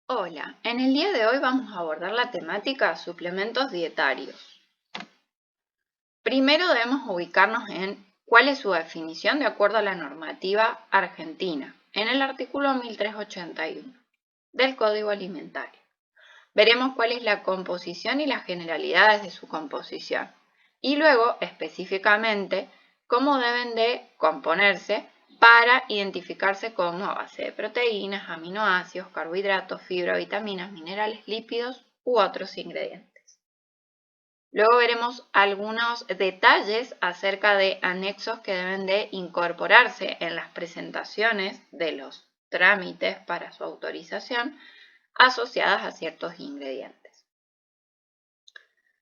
Hola, en el día de hoy vamos a abordar la temática suplementos dietarios. Primero debemos ubicarnos en cuál es su definición de acuerdo a la normativa argentina, en el artículo 1381 del Código Alimentario. Veremos cuál es la composición y las generalidades de su composición y luego específicamente cómo deben de componerse para identificarse como a base de proteínas, aminoácidos, carbohidratos, fibra, vitaminas, minerales, lípidos u otros ingredientes. Luego veremos algunos detalles acerca de anexos que deben de incorporarse en las presentaciones de los trámites para su autorización asociadas a ciertos ingredientes.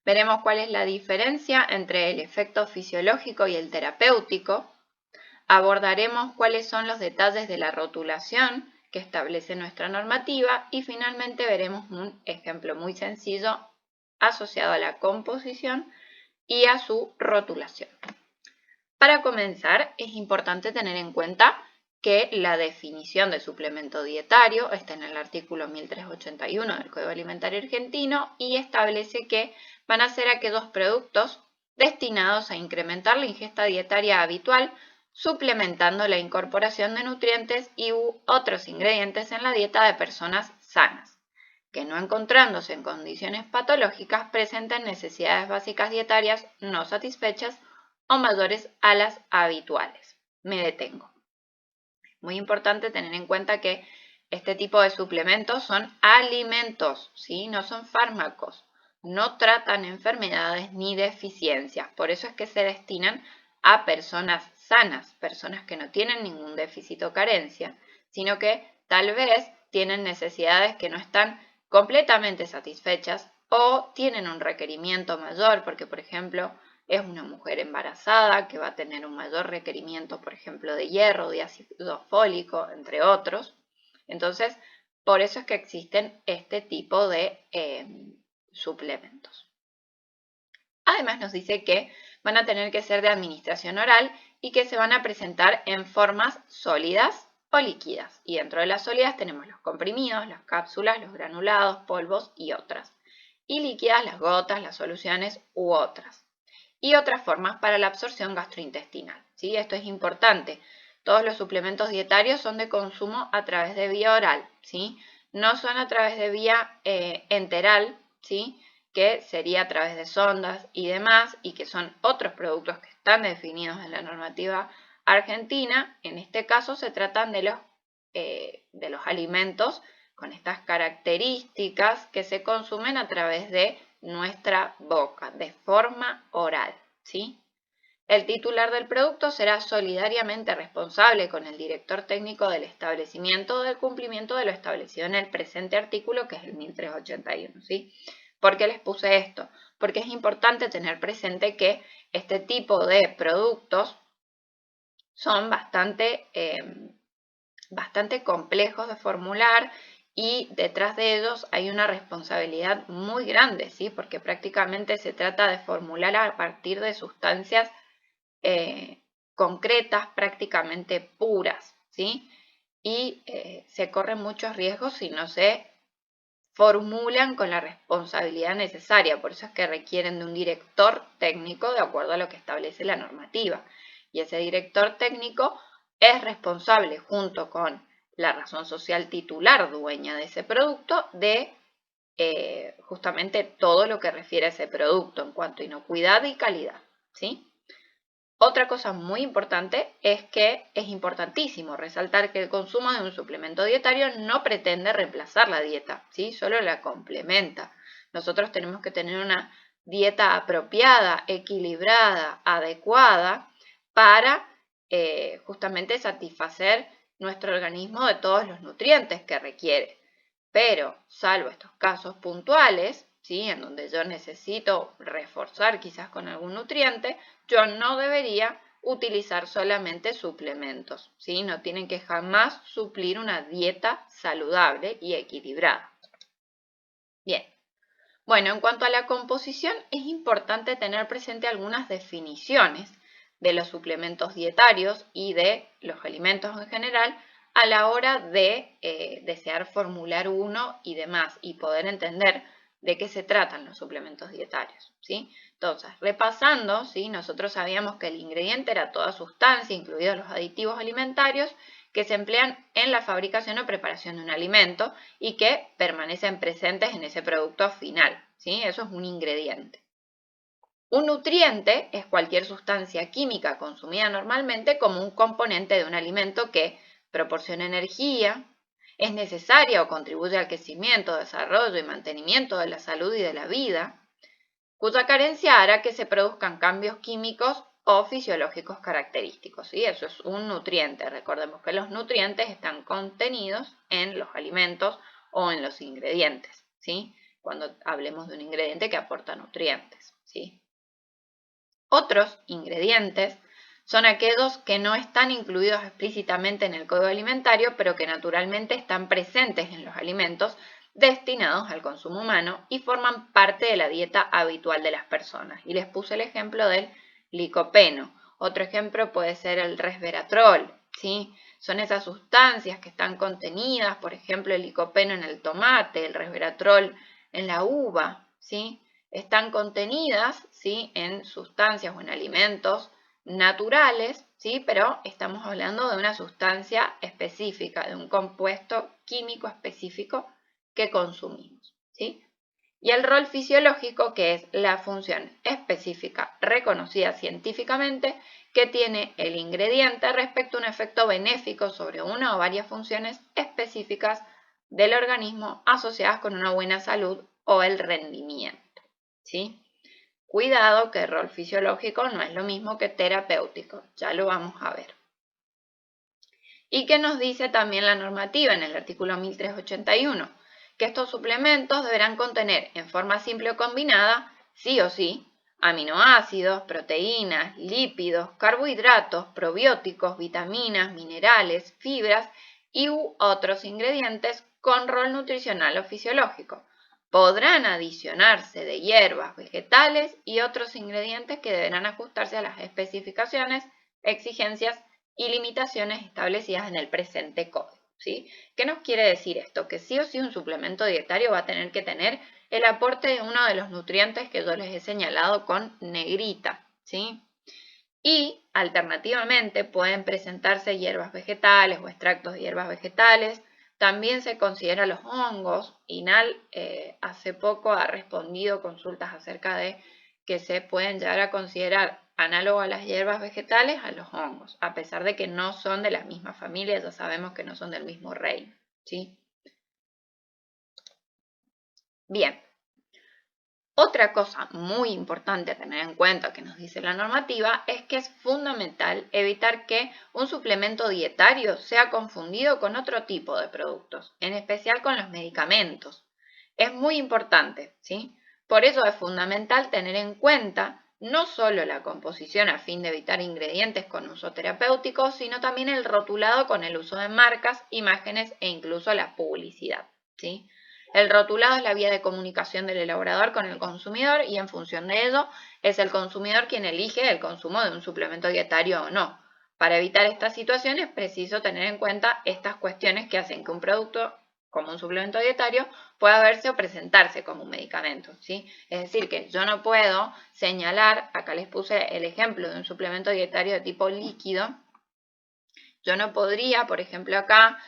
Veremos cuál es la diferencia entre el efecto fisiológico y el terapéutico. Abordaremos cuáles son los detalles de la rotulación que establece nuestra normativa y finalmente veremos un ejemplo muy sencillo asociado a la composición y a su rotulación. Para comenzar, es importante tener en cuenta que la definición de suplemento dietario está en el artículo 1381 del Código Alimentario Argentino y establece que van a ser aquellos productos destinados a incrementar la ingesta dietaria habitual, suplementando la incorporación de nutrientes y otros ingredientes en la dieta de personas sanas, que no encontrándose en condiciones patológicas presenten necesidades básicas dietarias no satisfechas o mayores a las habituales. Me detengo. Muy importante tener en cuenta que este tipo de suplementos son alimentos, ¿sí? No son fármacos, no tratan enfermedades ni deficiencias, por eso es que se destinan a personas sanas, personas que no tienen ningún déficit o carencia, sino que tal vez tienen necesidades que no están completamente satisfechas o tienen un requerimiento mayor, porque por ejemplo es una mujer embarazada que va a tener un mayor requerimiento, por ejemplo, de hierro, de ácido fólico, entre otros. Entonces, por eso es que existen este tipo de suplementos. Además, nos dice que van a tener que ser de administración oral y que se van a presentar en formas sólidas o líquidas. Y dentro de las sólidas tenemos los comprimidos, las cápsulas, los granulados, polvos y otras. Y líquidas, las gotas, las soluciones u otras. Y otras formas para la absorción gastrointestinal, ¿sí? Esto es importante. Todos los suplementos dietarios son de consumo a través de vía oral, ¿sí? No son a través de vía enteral, ¿sí? Que sería a través de sondas y demás, y que son otros productos que están definidos en la normativa argentina. En este caso se tratan de los alimentos con estas características que se consumen a través de nuestra boca, de forma oral, ¿sí? El titular del producto será solidariamente responsable con el director técnico del establecimiento del cumplimiento de lo establecido en el presente artículo, que es el 1381, ¿sí? ¿Por qué les puse esto? Porque es importante tener presente que este tipo de productos son bastante complejos de formular y detrás de ellos hay una responsabilidad muy grande, ¿sí? Porque prácticamente se trata de formular a partir de sustancias concretas, prácticamente puras, ¿sí? Y se corren muchos riesgos si no se formulan con la responsabilidad necesaria, por eso es que requieren de un director técnico de acuerdo a lo que establece la normativa. Y ese director técnico es responsable, junto con la razón social titular dueña de ese producto, de justamente todo lo que refiere a ese producto en cuanto a inocuidad y calidad, ¿sí? Otra cosa muy importante es que es importantísimo resaltar que el consumo de un suplemento dietario no pretende reemplazar la dieta, ¿sí? Solo la complementa. Nosotros tenemos que tener una dieta apropiada, equilibrada, adecuada para justamente satisfacer nuestro organismo de todos los nutrientes que requiere. Pero, salvo estos casos puntuales, ¿sí? En donde yo necesito reforzar quizás con algún nutriente, yo no debería utilizar solamente suplementos, ¿sí? No tienen que jamás suplir una dieta saludable y equilibrada. Bien. Bueno, en cuanto a la composición, es importante tener presente algunas definiciones de los suplementos dietarios y de los alimentos en general a la hora de desear formular uno y demás y poder entender de qué se tratan los suplementos dietarios, ¿sí? Entonces, repasando, ¿sí? Nosotros sabíamos que el ingrediente era toda sustancia, incluidos los aditivos alimentarios, que se emplean en la fabricación o preparación de un alimento y que permanecen presentes en ese producto final, ¿sí? Eso es un ingrediente. Un nutriente es cualquier sustancia química consumida normalmente como un componente de un alimento que proporciona energía, es necesaria o contribuye al crecimiento, desarrollo y mantenimiento de la salud y de la vida, cuya carencia hará que se produzcan cambios químicos o fisiológicos característicos, ¿sí? Eso es un nutriente. Recordemos que los nutrientes están contenidos en los alimentos o en los ingredientes, ¿sí? Cuando hablemos de un ingrediente que aporta nutrientes, ¿sí? Otros ingredientes son aquellos que no están incluidos explícitamente en el código alimentario, pero que naturalmente están presentes en los alimentos destinados al consumo humano y forman parte de la dieta habitual de las personas. Y les puse el ejemplo del licopeno. Otro ejemplo puede ser el resveratrol, ¿sí? Son esas sustancias que están contenidas, por ejemplo, el licopeno en el tomate, el resveratrol en la uva, ¿sí? Están contenidas, ¿sí? En sustancias o en alimentos naturales, ¿sí? Pero estamos hablando de una sustancia específica, de un compuesto químico específico que consumimos, ¿sí? Y el rol fisiológico, que es la función específica reconocida científicamente que tiene el ingrediente respecto a un efecto benéfico sobre una o varias funciones específicas del organismo asociadas con una buena salud o el rendimiento, ¿sí? Cuidado que el rol fisiológico no es lo mismo que terapéutico, ya lo vamos a ver. ¿Y qué nos dice también la normativa en el artículo 1381? Que estos suplementos deberán contener en forma simple o combinada, sí o sí, aminoácidos, proteínas, lípidos, carbohidratos, probióticos, vitaminas, minerales, fibras y u otros ingredientes con rol nutricional o fisiológico. Podrán adicionarse de hierbas, vegetales y otros ingredientes que deberán ajustarse a las especificaciones, exigencias y limitaciones establecidas en el presente código, ¿sí? ¿Qué nos quiere decir esto? Que sí o sí un suplemento dietario va a tener que tener el aporte de uno de los nutrientes que yo les he señalado con negrita, ¿sí? Y alternativamente pueden presentarse hierbas vegetales o extractos de hierbas vegetales. También se considera los hongos. INAL hace poco ha respondido consultas acerca de que se pueden llegar a considerar análogo a las hierbas vegetales a los hongos, a pesar de que no son de la misma familia, ya sabemos que no son del mismo reino, ¿sí? Bien. Otra cosa muy importante a tener en cuenta que nos dice la normativa es que es fundamental evitar que un suplemento dietario sea confundido con otro tipo de productos, en especial con los medicamentos. Es muy importante, ¿sí? Por eso es fundamental tener en cuenta no solo la composición a fin de evitar ingredientes con uso terapéutico, sino también el rotulado con el uso de marcas, imágenes e incluso la publicidad, ¿sí? El rotulado es la vía de comunicación del elaborador con el consumidor y en función de ello es el consumidor quien elige el consumo de un suplemento dietario o no. Para evitar estas situaciones es preciso tener en cuenta estas cuestiones que hacen que un producto como un suplemento dietario pueda verse o presentarse como un medicamento, ¿sí? Es decir, que yo no puedo señalar, acá les puse el ejemplo de un suplemento dietario de tipo líquido, yo no podría, por ejemplo acá,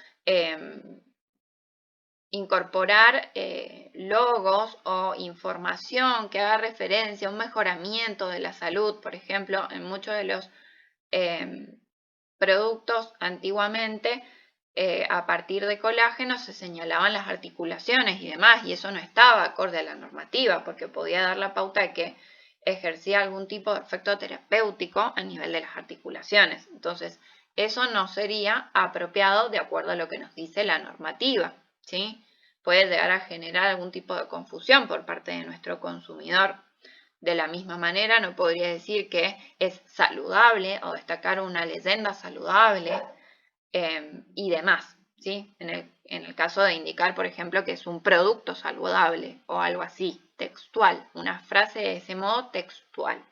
incorporar logos o información que haga referencia a un mejoramiento de la salud. Por ejemplo, en muchos de los productos antiguamente, a partir de colágeno se señalaban las articulaciones y demás, y eso no estaba acorde a la normativa, porque podía dar la pauta de que ejercía algún tipo de efecto terapéutico a nivel de las articulaciones. Entonces, eso no sería apropiado de acuerdo a lo que nos dice la normativa, ¿sí? Puede llegar a generar algún tipo de confusión por parte de nuestro consumidor. De la misma manera, no podría decir que es saludable o destacar una leyenda saludable y demás, ¿sí? En el caso de indicar, por ejemplo, que es un producto saludable o algo así, textual, una frase de ese modo textual.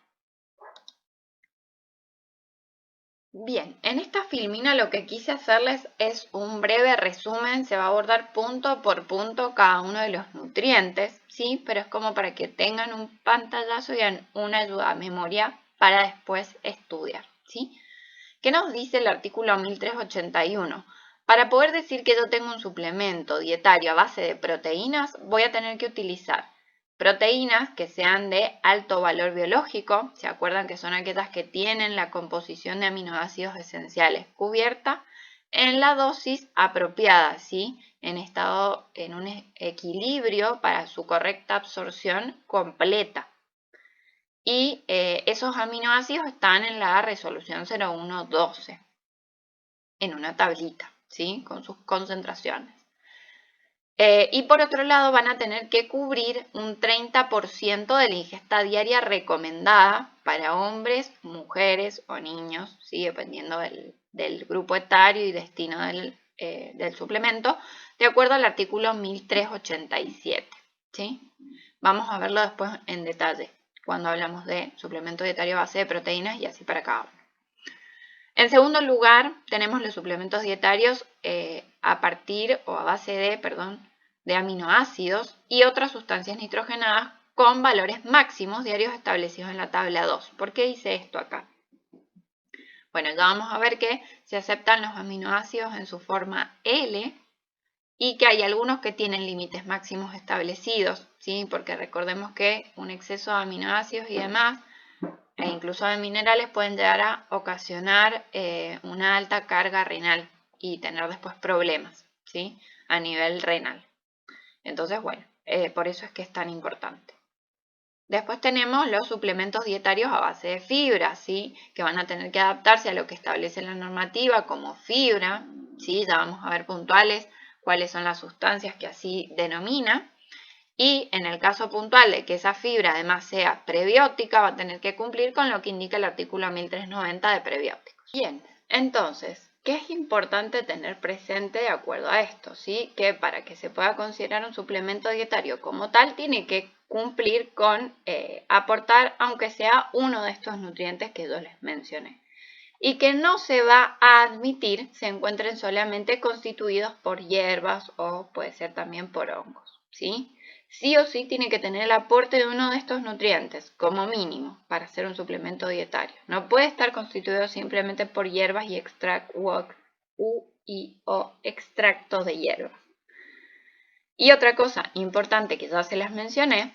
Bien, en esta filmina lo que quise hacerles es un breve resumen, se va a abordar punto por punto cada uno de los nutrientes, ¿sí? Pero es como para que tengan un pantallazo y una ayuda a memoria para después estudiar, ¿sí? ¿Qué nos dice el artículo 1381? Para poder decir que yo tengo un suplemento dietario a base de proteínas, voy a tener que utilizar proteínas que sean de alto valor biológico, ¿se acuerdan que son aquellas que tienen la composición de aminoácidos esenciales cubierta en la dosis apropiada, ¿sí? En un equilibrio para su correcta absorción completa? Y esos aminoácidos están en la resolución 0112, en una tablita, ¿sí? Con sus concentraciones. Y por otro lado van a tener que cubrir un 30% de la ingesta diaria recomendada para hombres, mujeres o niños, ¿sí? Dependiendo del grupo etario y destino del suplemento, de acuerdo al artículo 1387, ¿sí? Vamos a verlo después en detalle cuando hablamos de suplemento dietario a base de proteínas y así para cada uno. En segundo lugar, tenemos los suplementos dietarios a base de aminoácidos y otras sustancias nitrogenadas con valores máximos diarios establecidos en la tabla 2. ¿Por qué dice esto acá? Bueno, ya vamos a ver que se aceptan los aminoácidos en su forma L y que hay algunos que tienen límites máximos establecidos, ¿sí? Porque recordemos que un exceso de aminoácidos y demás e incluso de minerales pueden llegar a ocasionar una alta carga renal y tener después problemas, ¿sí? A nivel renal. Entonces, bueno, por eso es que es tan importante. Después tenemos los suplementos dietarios a base de fibra, ¿sí? Que van a tener que adaptarse a lo que establece la normativa como fibra, ¿sí? Ya vamos a ver puntuales cuáles son las sustancias que así denomina. Y en el caso puntual de que esa fibra además sea prebiótica, va a tener que cumplir con lo que indica el artículo 1390 de prebióticos. Bien, entonces, ¿qué es importante tener presente de acuerdo a esto? ¿Sí? Que para que se pueda considerar un suplemento dietario como tal, tiene que cumplir con aportar, aunque sea uno de estos nutrientes que yo les mencioné. Y que no se va a admitir se encuentren solamente constituidos por hierbas o puede ser también por hongos, ¿sí? Sí o sí tiene que tener el aporte de uno de estos nutrientes, como mínimo, para hacer un suplemento dietario. No puede estar constituido simplemente por hierbas y extractos de hierbas. Y otra cosa importante que ya se las mencioné,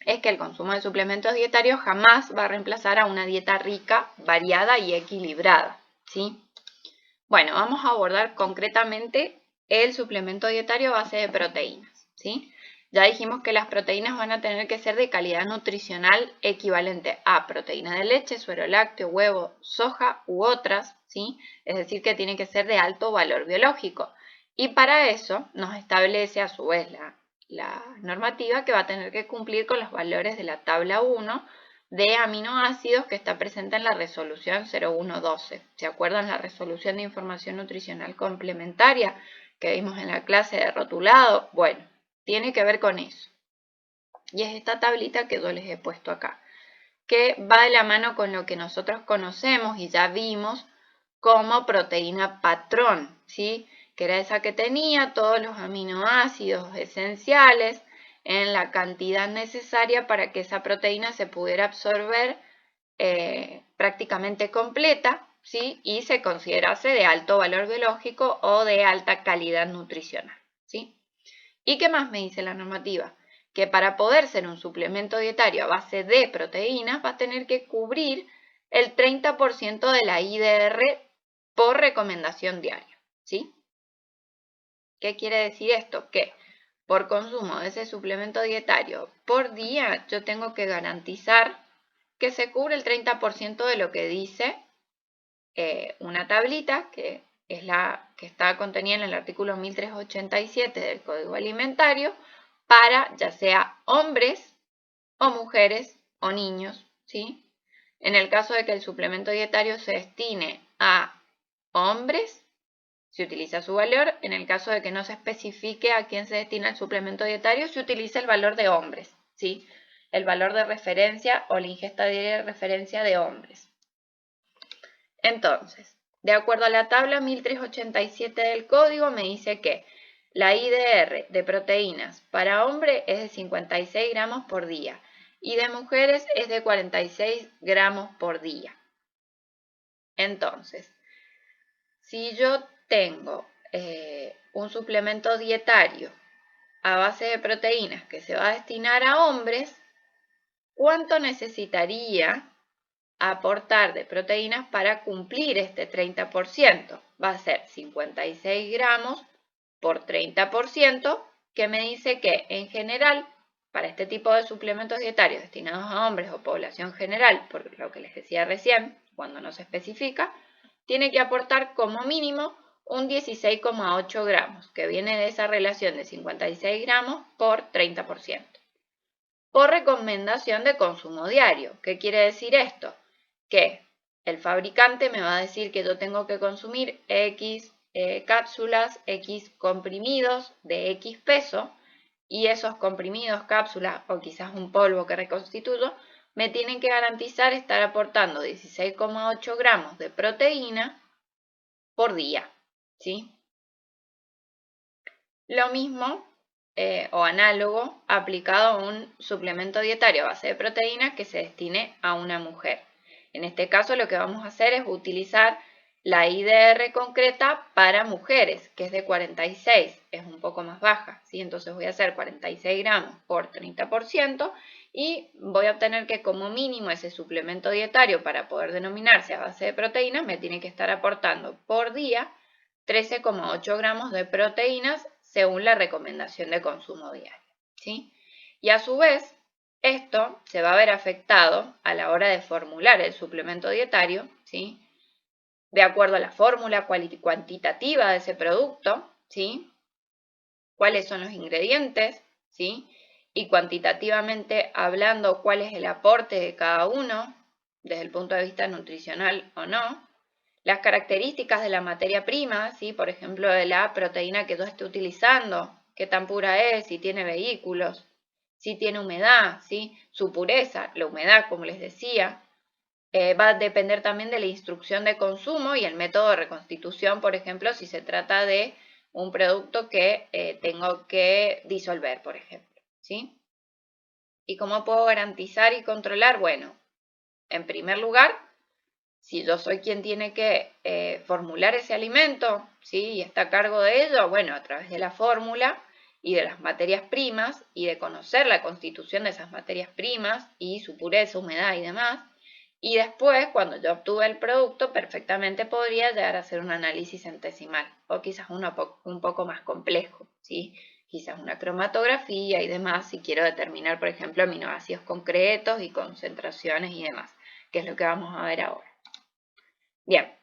es que el consumo de suplementos dietarios jamás va a reemplazar a una dieta rica, variada y equilibrada, ¿sí? Bueno, vamos a abordar concretamente el suplemento dietario a base de proteínas, ¿sí? Ya dijimos que las proteínas van a tener que ser de calidad nutricional equivalente a proteína de leche, suero lácteo, huevo, soja u otras, ¿sí? Es decir, que tiene que ser de alto valor biológico. Y para eso nos establece a su vez la normativa que va a tener que cumplir con los valores de la tabla 1 de aminoácidos que está presente en la resolución 0112. ¿Se acuerdan la resolución de información nutricional complementaria que vimos en la clase de rotulado? Bueno, tiene que ver con eso. Y es esta tablita que yo les he puesto acá, que va de la mano con lo que nosotros conocemos y ya vimos como proteína patrón, ¿sí? Que era esa que tenía todos los aminoácidos esenciales en la cantidad necesaria para que esa proteína se pudiera absorber prácticamente completa, ¿sí? Y se considerase de alto valor biológico o de alta calidad nutricional, ¿sí? ¿Y qué más me dice la normativa? Que para poder ser un suplemento dietario a base de proteínas va a tener que cubrir el 30% de la IDR por recomendación diaria, ¿sí? ¿Qué quiere decir esto? Que por consumo de ese suplemento dietario por día yo tengo que garantizar que se cubre el 30% de lo que dice una tablita que es la que está contenida en el artículo 1387 del Código Alimentario para ya sea hombres o mujeres o niños, ¿sí? En el caso de que el suplemento dietario se destine a hombres, se utiliza su valor. En el caso de que no se especifique a quién se destina el suplemento dietario, se utiliza el valor de hombres, ¿sí? El valor de referencia o la ingesta diaria de referencia de hombres. Entonces, de acuerdo a la tabla 1387 del código, me dice que la IDR de proteínas para hombre es de 56 gramos por día y de mujeres es de 46 gramos por día. Entonces, si yo tengo un suplemento dietario a base de proteínas que se va a destinar a hombres, ¿cuánto necesitaría aportar de proteínas para cumplir este 30%? Va a ser 56 gramos por 30%, que me dice que en general, para este tipo de suplementos dietarios destinados a hombres o población general, por lo que les decía recién, cuando no se especifica, tiene que aportar como mínimo un 16,8 gramos, que viene de esa relación de 56 gramos por 30%. Por recomendación de consumo diario. ¿Qué quiere decir esto? Que el fabricante me va a decir que yo tengo que consumir X cápsulas, X comprimidos de X peso, y esos comprimidos, cápsulas o quizás un polvo que reconstituyo, me tienen que garantizar estar aportando 16,8 gramos de proteína por día, ¿sí? Lo mismo o análogo aplicado a un suplemento dietario a base de proteínas que se destine a una mujer. En este caso lo que vamos a hacer es utilizar la IDR concreta para mujeres, que es de 46, es un poco más baja, ¿sí? Entonces voy a hacer 46 gramos por 30% y voy a obtener que como mínimo ese suplemento dietario para poder denominarse a base de proteínas me tiene que estar aportando por día 13,8 gramos de proteínas según la recomendación de consumo diario, ¿sí? Y a su vez, esto se va a ver afectado a la hora de formular el suplemento dietario, ¿sí? De acuerdo a la fórmula cuantitativa de ese producto, ¿sí? Cuáles son los ingredientes, ¿sí? Y cuantitativamente hablando, cuál es el aporte de cada uno, desde el punto de vista nutricional o no. Las características de la materia prima, ¿sí? Por ejemplo, de la proteína que yo esté utilizando, qué tan pura es, si tiene vehículos, si tiene humedad, ¿sí? Su pureza, la humedad, como les decía, va a depender también de la instrucción de consumo y el método de reconstitución, por ejemplo, si se trata de un producto que tengo que disolver, por ejemplo, ¿sí? ¿Y cómo puedo garantizar y controlar? Bueno, en primer lugar, si yo soy quien tiene que formular ese alimento, ¿sí? Y está a cargo de ello, bueno, a través de la fórmula y de las materias primas y de conocer la constitución de esas materias primas y su pureza, humedad y demás. Y después, cuando yo obtuve el producto, perfectamente podría llegar a hacer un análisis centesimal o quizás un poco más complejo, ¿sí? Quizás una cromatografía y demás, si quiero determinar, por ejemplo, aminoácidos concretos y concentraciones y demás, que es lo que vamos a ver ahora. Bien,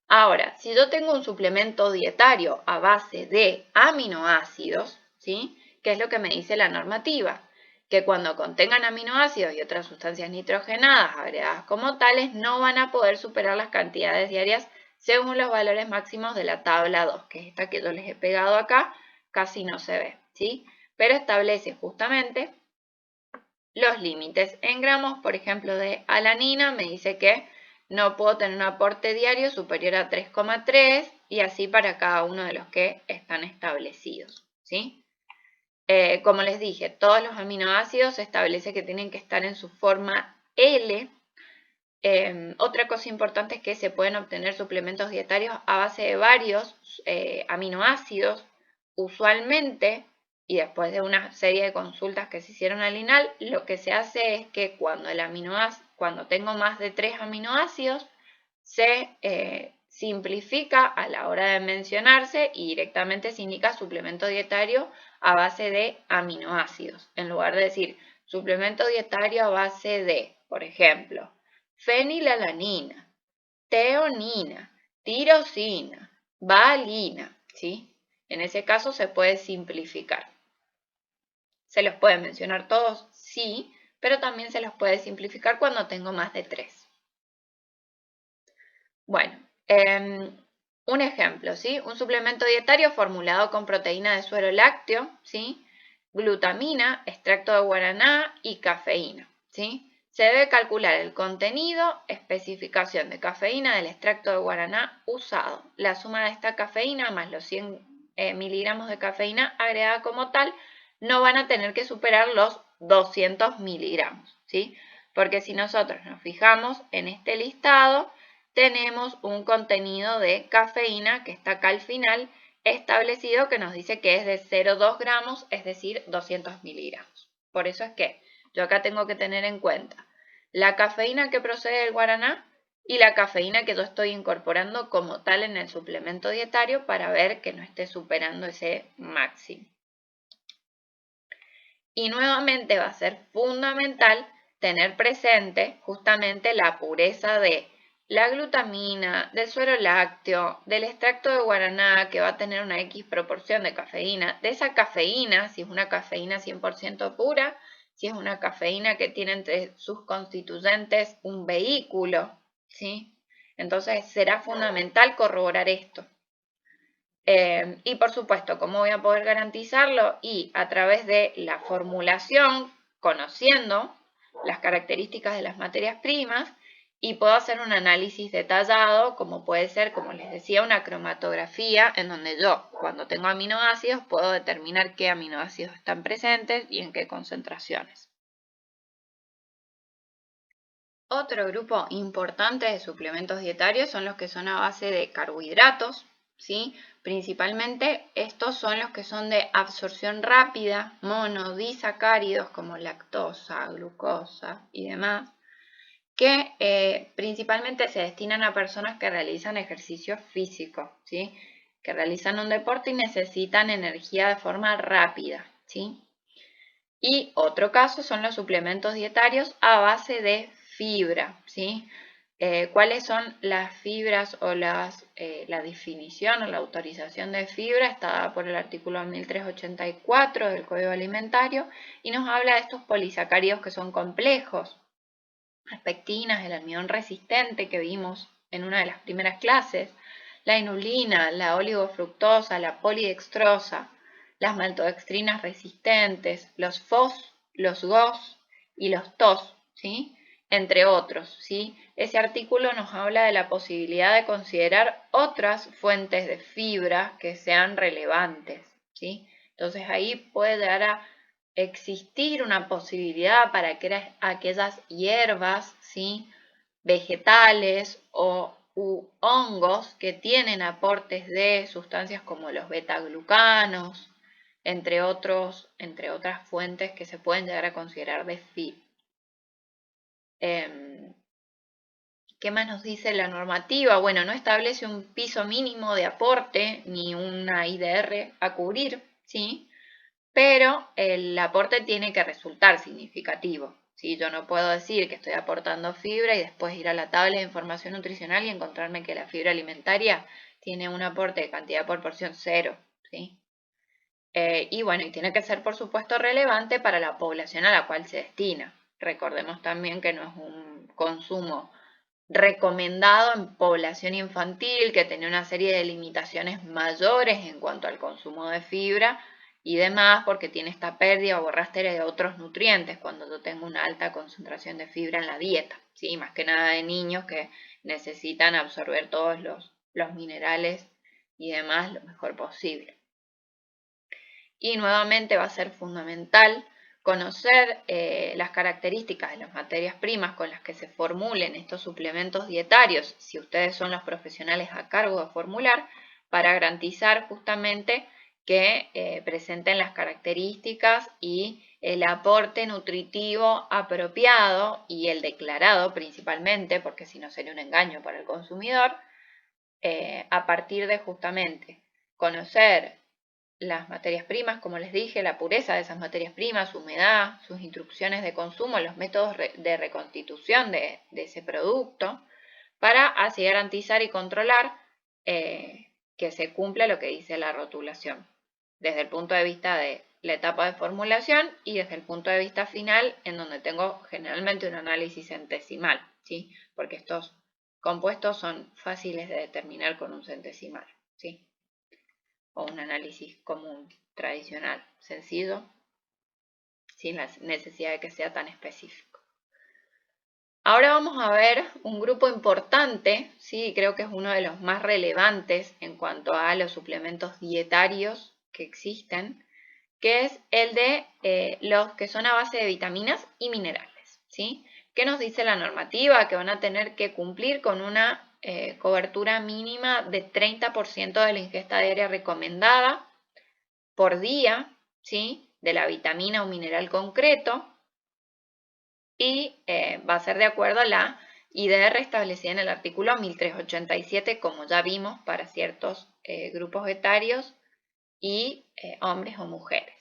ahora, si yo tengo un suplemento dietario a base de aminoácidos, ¿sí? ¿Qué es lo que me dice la normativa? Que cuando contengan aminoácidos y otras sustancias nitrogenadas agregadas como tales, no van a poder superar las cantidades diarias según los valores máximos de la tabla 2, que es esta que yo les he pegado acá, casi no se ve, ¿sí? Pero establece justamente los límites. En gramos, por ejemplo, de alanina, me dice que no puedo tener un aporte diario superior a 3,3 y así para cada uno de los que están establecidos, ¿sí? Como les dije, todos los aminoácidos se establece que tienen que estar en su forma L. Otra cosa importante es que se pueden obtener suplementos dietarios a base de varios aminoácidos, usualmente, y después de una serie de consultas que se hicieron al INAL, lo que se hace es que cuando tengo más de 3 aminoácidos, se simplifica a la hora de mencionarse y directamente se indica suplemento dietario a base de aminoácidos, en lugar de decir suplemento dietario a base de, por ejemplo, fenilalanina, teonina, tirosina, valina, ¿sí? En ese caso se puede simplificar. ¿Se los puede mencionar todos? Sí, pero también se los puede simplificar cuando tengo más de 3. Bueno, un ejemplo, ¿sí? Un suplemento dietario formulado con proteína de suero lácteo, ¿sí? Glutamina, extracto de guaraná y cafeína, ¿sí? Se debe calcular el contenido, especificación de cafeína del extracto de guaraná usado. La suma de esta cafeína más los 100 miligramos de cafeína agregada como tal no van a tener que superar los 200 miligramos, ¿sí? Porque si nosotros nos fijamos en este listado, tenemos un contenido de cafeína que está acá al final establecido que nos dice que es de 0,2 gramos, es decir, 200 miligramos. Por eso es que yo acá tengo que tener en cuenta la cafeína que procede del guaraná y la cafeína que yo estoy incorporando como tal en el suplemento dietario para ver que no esté superando ese máximo. Y nuevamente va a ser fundamental tener presente justamente la pureza de la glutamina, del suero lácteo, del extracto de guaraná que va a tener una X proporción de cafeína, de esa cafeína, si es una cafeína 100% pura, si es una cafeína que tiene entre sus constituyentes un vehículo, ¿sí? Entonces será fundamental corroborar esto. Y por supuesto, ¿cómo voy a poder garantizarlo? Y a través de la formulación, conociendo las características de las materias primas, y puedo hacer un análisis detallado, como puede ser, como les decía, una cromatografía, en donde yo, cuando tengo aminoácidos, puedo determinar qué aminoácidos están presentes y en qué concentraciones. Otro grupo importante de suplementos dietarios son los que son a base de carbohidratos, ¿sí? Principalmente estos son los que son de absorción rápida, monodisacáridos como lactosa, glucosa y demás, que principalmente se destinan a personas que realizan ejercicio físico, ¿sí? Que realizan un deporte y necesitan energía de forma rápida, ¿sí? Y otro caso son los suplementos dietarios a base de fibra, ¿sí? ¿Cuáles son las fibras o la definición o la autorización de fibra? Está dada por el artículo 1384 del Código Alimentario y nos habla de estos polisacáridos que son complejos. Las pectinas, el almidón resistente que vimos en una de las primeras clases, la inulina, la oligofructosa, la polidextrosa, las maltodextrinas resistentes, los FOS, los GOS y los TOS, ¿sí? Entre otros, ¿sí? Ese artículo nos habla de la posibilidad de considerar otras fuentes de fibra que sean relevantes, ¿sí? Entonces ahí puede llegar a existir una posibilidad para que aquellas hierbas, ¿sí? Vegetales o hongos que tienen aportes de sustancias como los betaglucanos, entre otras fuentes que se pueden llegar a considerar de fibra. ¿Qué más nos dice la normativa? Bueno, no establece un piso mínimo de aporte ni una IDR a cubrir, ¿sí? Pero el aporte tiene que resultar significativo, ¿sí? Yo no puedo decir que estoy aportando fibra y después ir a la tabla de información nutricional y encontrarme que la fibra alimentaria tiene un aporte de cantidad por porción 0, ¿sí? Y bueno, y tiene que ser por supuesto relevante para la población a la cual se destina. Recordemos también que no es un consumo recomendado en población infantil, que tiene una serie de limitaciones mayores en cuanto al consumo de fibra y demás, porque tiene esta pérdida o arrastre de otros nutrientes cuando yo tengo una alta concentración de fibra en la dieta, ¿sí? Más que nada de niños que necesitan absorber todos los minerales y demás lo mejor posible. Y nuevamente va a ser fundamental conocer las características de las materias primas con las que se formulen estos suplementos dietarios, si ustedes son los profesionales a cargo de formular, para garantizar justamente que presenten las características y el aporte nutritivo apropiado y el declarado principalmente, porque si no sería un engaño para el consumidor, a partir de justamente conocer las materias primas, como les dije, la pureza de esas materias primas, su humedad, sus instrucciones de consumo, los métodos de reconstitución de ese producto, para así garantizar y controlar que se cumpla lo que dice la rotulación, desde el punto de vista de la etapa de formulación y desde el punto de vista final, en donde tengo generalmente un análisis centesimal, ¿sí? Porque estos compuestos son fáciles de determinar con un centesimal, ¿sí? O un análisis común, tradicional, sencillo, sin la necesidad de que sea tan específico. Ahora vamos a ver un grupo importante, sí, creo que es uno de los más relevantes en cuanto a los suplementos dietarios que existen, que es el de los que son a base de vitaminas y minerales, ¿sí? ¿Qué nos dice la normativa? Que van a tener que cumplir con una cobertura mínima de 30% de la ingesta diaria recomendada por día, ¿sí? De la vitamina o mineral concreto, y va a ser de acuerdo a la IDR establecida en el artículo 1387, como ya vimos, para ciertos grupos etarios y hombres o mujeres.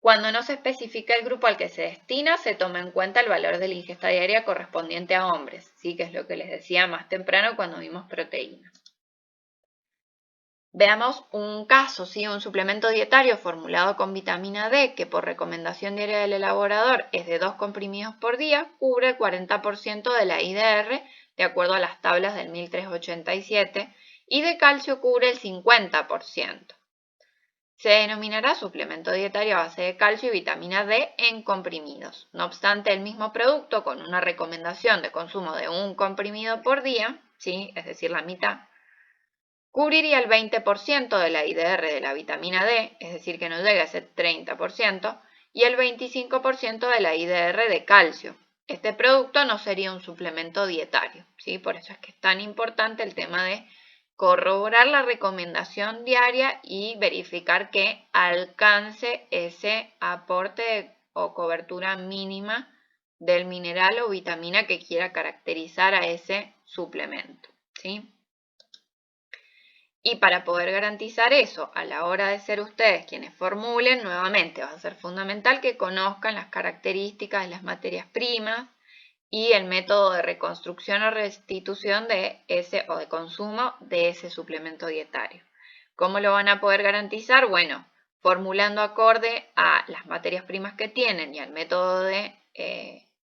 Cuando no se especifica el grupo al que se destina, se toma en cuenta el valor de la ingesta diaria correspondiente a hombres, ¿sí? Que es lo que les decía más temprano cuando vimos proteínas. Veamos un caso, ¿sí? Un suplemento dietario formulado con vitamina D que por recomendación diaria del elaborador es de 2 comprimidos por día, cubre el 40% de la IDR de acuerdo a las tablas del 1387 y de calcio cubre el 50%. Se denominará suplemento dietario a base de calcio y vitamina D en comprimidos. No obstante, el mismo producto con una recomendación de consumo de 1 comprimido por día, ¿sí? Es decir, la mitad, cubriría el 20% de la IDR de la vitamina D, es decir, que no llega a ese 30%, y el 25% de la IDR de calcio. Este producto no sería un suplemento dietario, ¿sí? Por eso es que es tan importante el tema de corroborar la recomendación diaria y verificar que alcance ese aporte o cobertura mínima del mineral o vitamina que quiera caracterizar a ese suplemento, ¿sí? Y para poder garantizar eso a la hora de ser ustedes quienes formulen, nuevamente va a ser fundamental que conozcan las características de las materias primas y el método de reconstrucción o restitución de ese o de consumo de ese suplemento dietario. ¿Cómo lo van a poder garantizar? Bueno, formulando acorde a las materias primas que tienen y al método de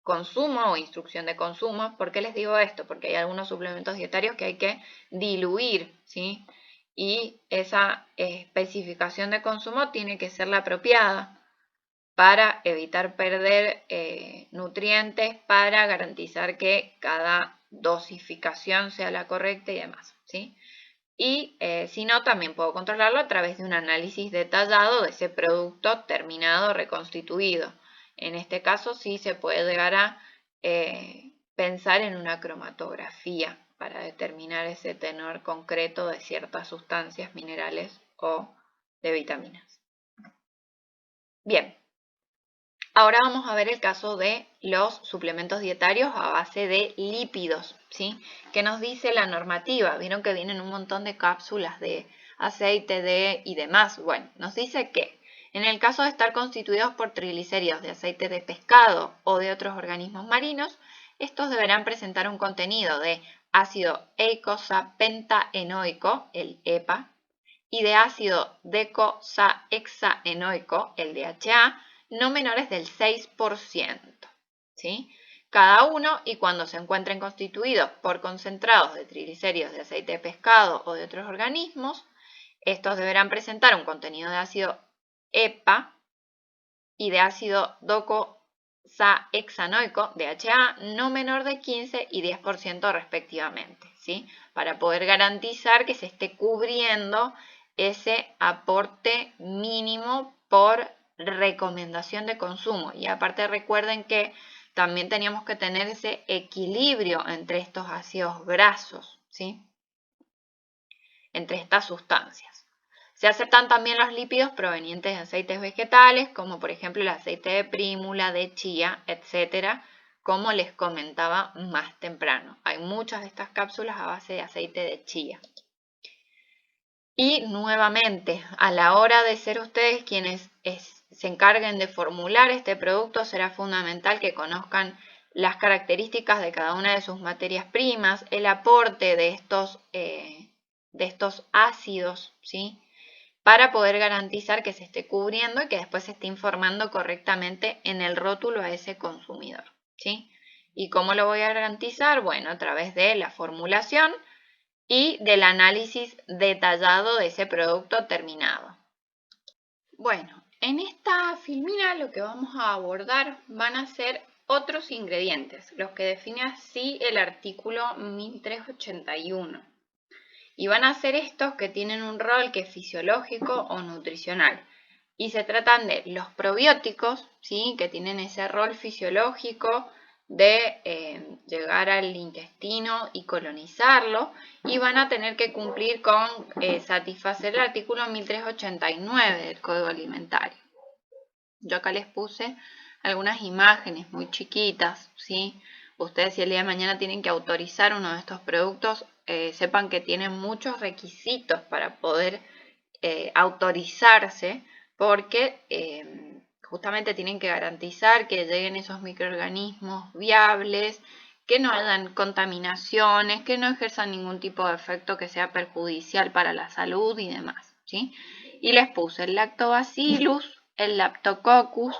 consumo o instrucción de consumo. ¿Por qué les digo esto? Porque hay algunos suplementos dietarios que hay que diluir, ¿sí? Y esa especificación de consumo tiene que ser la apropiada para evitar perder nutrientes, para garantizar que cada dosificación sea la correcta y demás, ¿sí? Y si no, también puedo controlarlo a través de un análisis detallado de ese producto terminado, reconstituido. En este caso sí se puede llegar a pensar en una cromatografía para determinar ese tenor concreto de ciertas sustancias, minerales o de vitaminas. Bien, ahora vamos a ver el caso de los suplementos dietarios a base de lípidos, ¿sí? ¿Qué nos dice la normativa? Vieron que vienen un montón de cápsulas de aceite y demás. Bueno, nos dice que en el caso de estar constituidos por triglicéridos de aceite de pescado o de otros organismos marinos, estos deberán presentar un contenido de ácido eicosapentaenoico, el EPA, y de ácido decosaheexaenoico, el DHA, no menores del 6%, ¿sí? Cada uno, y cuando se encuentren constituidos por concentrados de triglicéridos de aceite de pescado o de otros organismos, estos deberán presentar un contenido de ácido EPA y de ácido docosahexaenoico, DHA, no menor de 15 y 10% respectivamente, ¿sí? Para poder garantizar que se esté cubriendo ese aporte mínimo por recomendación de consumo. Y aparte recuerden que también teníamos que tener ese equilibrio entre estos ácidos grasos, ¿sí? Entre estas sustancias. Se aceptan también los lípidos provenientes de aceites vegetales, como por ejemplo el aceite de prímula, de chía, etcétera, como les comentaba más temprano. Hay muchas de estas cápsulas a base de aceite de chía. Y nuevamente, a la hora de ser ustedes quienes se encarguen de formular este producto, será fundamental que conozcan las características de cada una de sus materias primas, el aporte de estos ácidos, ¿sí? Para poder garantizar que se esté cubriendo y que después se esté informando correctamente en el rótulo a ese consumidor, ¿sí? ¿Y cómo lo voy a garantizar? Bueno, a través de la formulación y del análisis detallado de ese producto terminado. Bueno, en esta filmina lo que vamos a abordar van a ser otros ingredientes, los que define así el artículo 1381. Y van a ser estos que tienen un rol que es fisiológico o nutricional. Y se tratan de los probióticos, ¿sí?, que tienen ese rol fisiológico de llegar al intestino y colonizarlo, y van a tener que cumplir con satisfacer el artículo 1389 del Código Alimentario. Yo acá les puse algunas imágenes muy chiquitas, ¿sí? Ustedes, si el día de mañana tienen que autorizar uno de estos productos, sepan que tienen muchos requisitos para poder autorizarse, porque justamente tienen que garantizar que lleguen esos microorganismos viables, que no hayan contaminaciones, que no ejerzan ningún tipo de efecto que sea perjudicial para la salud y demás, ¿sí? Y les puse el Lactobacillus, el Laptococcus,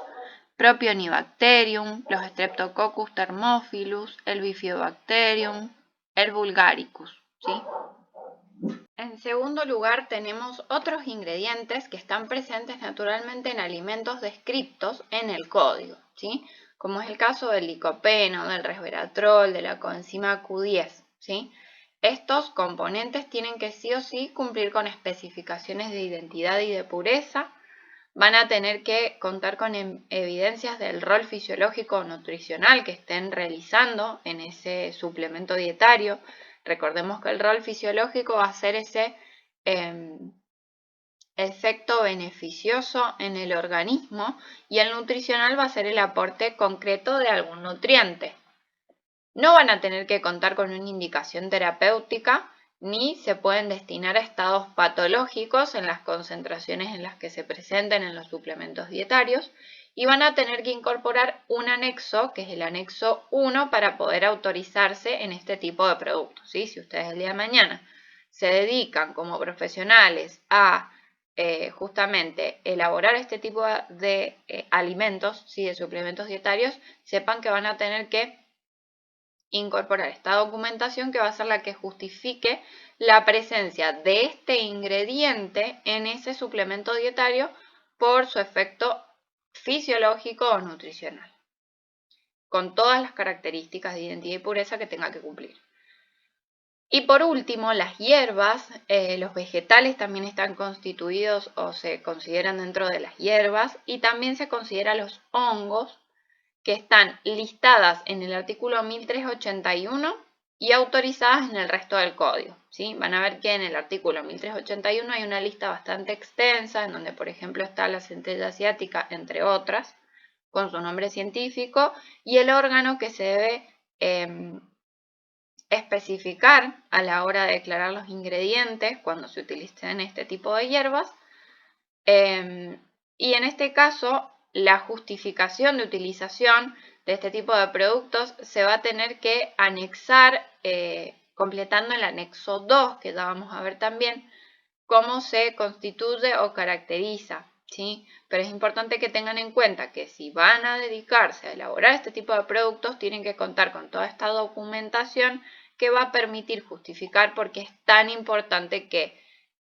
Propionibacterium, los Streptococcus thermophilus, el Bifidobacterium, el Bulgaricus, ¿sí? En segundo lugar, tenemos otros ingredientes que están presentes naturalmente en alimentos descriptos en el código, ¿sí? Como es el caso del licopeno, del resveratrol, de la coenzima Q10, ¿sí? Estos componentes tienen que sí o sí cumplir con especificaciones de identidad y de pureza. Van a tener que contar con evidencias del rol fisiológico o nutricional que estén realizando en ese suplemento dietario. Recordemos que el rol fisiológico va a ser ese efecto beneficioso en el organismo, y el nutricional va a ser el aporte concreto de algún nutriente. No van a tener que contar con una indicación terapéutica, ni se pueden destinar a estados patológicos en las concentraciones en las que se presenten en los suplementos dietarios, y van a tener que incorporar un anexo, que es el anexo 1, para poder autorizarse en este tipo de productos, ¿sí? Si ustedes el día de mañana se dedican como profesionales a justamente elaborar este tipo de alimentos, ¿sí?, de suplementos dietarios, sepan que van a tener que incorporar esta documentación, que va a ser la que justifique la presencia de este ingrediente en ese suplemento dietario por su efecto fisiológico o nutricional, con todas las características de identidad y pureza que tenga que cumplir. Y por último, las hierbas, los vegetales también están constituidos o se consideran dentro de las hierbas, y también se consideran los hongos, que están listadas en el artículo 1381 y autorizadas en el resto del código, ¿sí? Van a ver que en el artículo 1381 hay una lista bastante extensa, en donde, por ejemplo, está la centella asiática, entre otras, con su nombre científico, y el órgano que se debe especificar a la hora de declarar los ingredientes cuando se utilicen este tipo de hierbas. Y en este caso, la justificación de utilización de este tipo de productos se va a tener que anexar, completando el anexo 2, que ya vamos a ver también cómo se constituye o caracteriza, ¿sí? Pero es importante que tengan en cuenta que si van a dedicarse a elaborar este tipo de productos, tienen que contar con toda esta documentación que va a permitir justificar por qué es tan importante que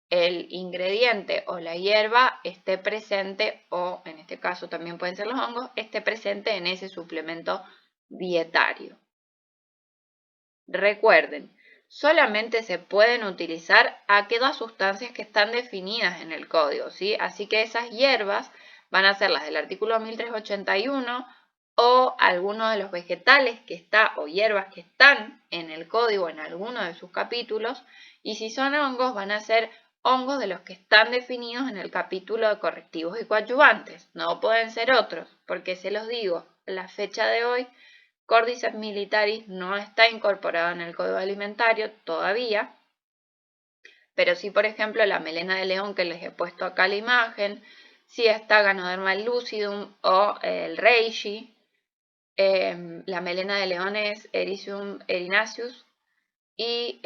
el ingrediente o la hierba esté presente, o en este caso también pueden ser los hongos, esté presente en ese suplemento dietario. Recuerden, solamente se pueden utilizar aquellas sustancias que están definidas en el código, ¿sí? Así que esas hierbas van a ser las del artículo 1381 o algunos de los vegetales que está o hierbas que están en el código en alguno de sus capítulos, y si son hongos van a ser hongos de los que están definidos en el capítulo de correctivos y coadyuvantes. No pueden ser otros, porque se los digo, a la fecha de hoy, Cordyceps militaris no está incorporado en el código alimentario todavía, pero sí, por ejemplo, la melena de león, que les he puesto acá la imagen, sí está Ganoderma lucidum o el reishi. La melena de león es Ericium erinaceus, y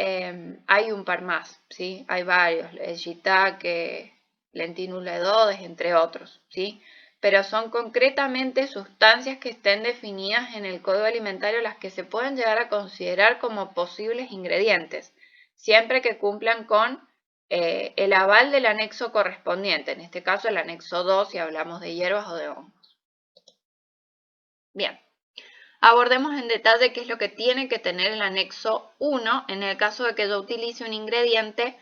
hay un par más, ¿sí? Hay varios, el shiitake, Lentinula edodes, entre otros, ¿sí? Pero son concretamente sustancias que estén definidas en el código alimentario las que se pueden llegar a considerar como posibles ingredientes, siempre que cumplan con el aval del anexo correspondiente, en este caso el anexo 2 si hablamos de hierbas o de hongos. Bien. Abordemos en detalle qué es lo que tiene que tener el anexo 1 en el caso de que yo utilice un ingrediente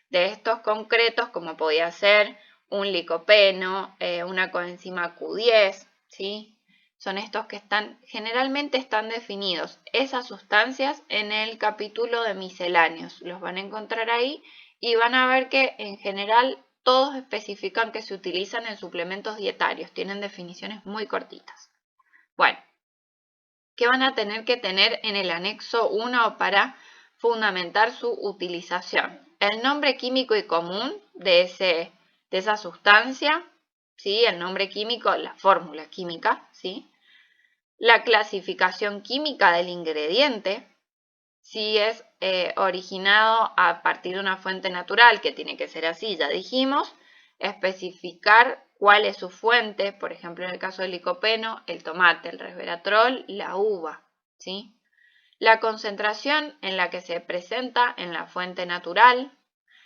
de estos concretos, como podía ser un licopeno, una coenzima Q10, ¿sí? Son estos que generalmente están definidos, esas sustancias, en el capítulo de misceláneos. Los van a encontrar ahí y van a ver que en general todos especifican que se utilizan en suplementos dietarios. Tienen definiciones muy cortitas. Bueno, ¿qué van a tener que tener en el anexo 1 para fundamentar su utilización? El nombre químico y común de esa sustancia, ¿sí? El nombre químico, la fórmula química, ¿sí? La clasificación química del ingrediente, si es originado a partir de una fuente natural, que tiene que ser así, ya dijimos, especificar cuál es su fuente, por ejemplo en el caso del licopeno, el tomate, el resveratrol, la uva, ¿sí? La concentración en la que se presenta en la fuente natural,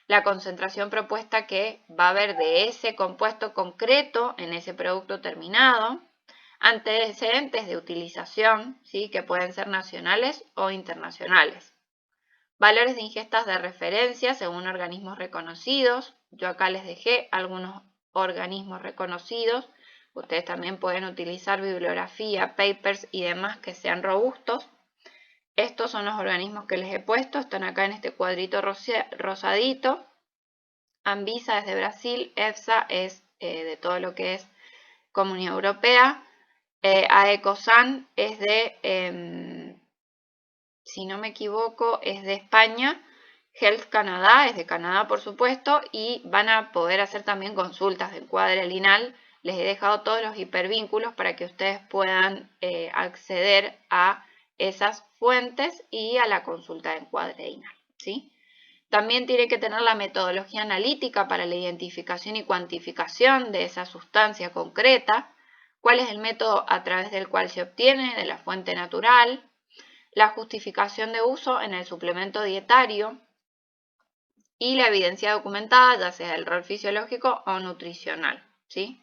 la concentración propuesta que va a haber de ese compuesto concreto en ese producto terminado, antecedentes de utilización, ¿sí? Que pueden ser nacionales o internacionales. Valores de ingestas de referencia según organismos reconocidos. Yo acá les dejé algunos organismos reconocidos. Ustedes también pueden utilizar bibliografía, papers y demás que sean robustos. Estos son los organismos que les he puesto. Están acá en este cuadrito rosadito. Anvisa es de Brasil. EFSA es de todo lo que es Comunidad Europea. AECOSAN es de, si no me equivoco, es de España. Health Canada es de Canadá, por supuesto, y van a poder hacer también consultas de encuadre al INAL. Les he dejado todos los hipervínculos para que ustedes puedan acceder a esas fuentes y a la consulta de encuadre de INAL, ¿sí? También tiene que tener la metodología analítica para la identificación y cuantificación de esa sustancia concreta, cuál es el método a través del cual se obtiene de la fuente natural, la justificación de uso en el suplemento dietario y la evidencia documentada, ya sea del rol fisiológico o nutricional, ¿sí?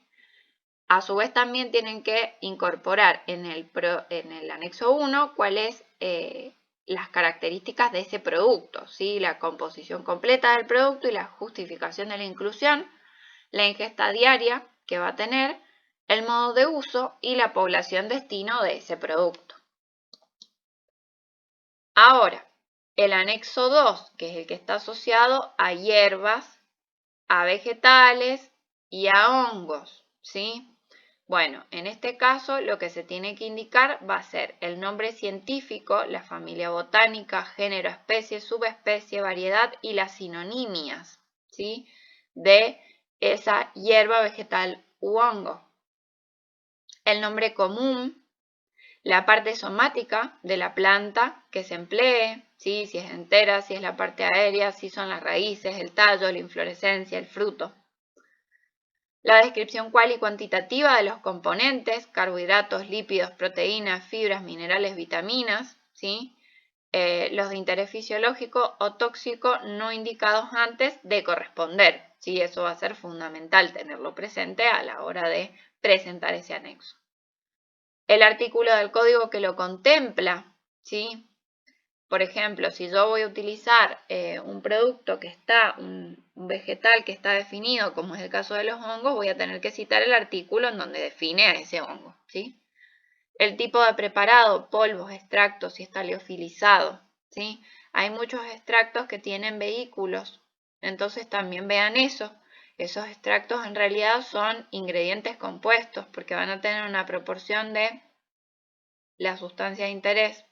A su vez también tienen que incorporar en el anexo 1 cuáles las características de ese producto, ¿sí? La composición completa del producto y la justificación de la inclusión, la ingesta diaria que va a tener, el modo de uso y la población destino de ese producto. Ahora, el anexo 2, que es el que está asociado a hierbas, a vegetales y a hongos, ¿sí? Bueno, en este caso lo que se tiene que indicar va a ser el nombre científico, la familia botánica, género, especie, subespecie, variedad y las sinonimias, ¿sí? De esa hierba, vegetal u hongo. El nombre común, la parte somática de la planta que se emplee, ¿sí? Si es entera, si es la parte aérea, si son las raíces, el tallo, la inflorescencia, el fruto. La descripción cual y cuantitativa de los componentes, carbohidratos, lípidos, proteínas, fibras, minerales, vitaminas, ¿sí? Los de interés fisiológico o tóxico no indicados antes de corresponder, ¿sí? Eso va a ser fundamental tenerlo presente a la hora de presentar ese anexo. El artículo del código que lo contempla, ¿sí? Por ejemplo, si yo voy a utilizar un producto que está, un vegetal que está definido, como es el caso de los hongos, voy a tener que citar el artículo en donde define a ese hongo, ¿sí? El tipo de preparado, polvos, extractos, si está liofilizado, ¿sí? Hay muchos extractos que tienen vehículos, entonces también vean eso. Esos extractos en realidad son ingredientes compuestos porque van a tener una proporción de la sustancia de interés,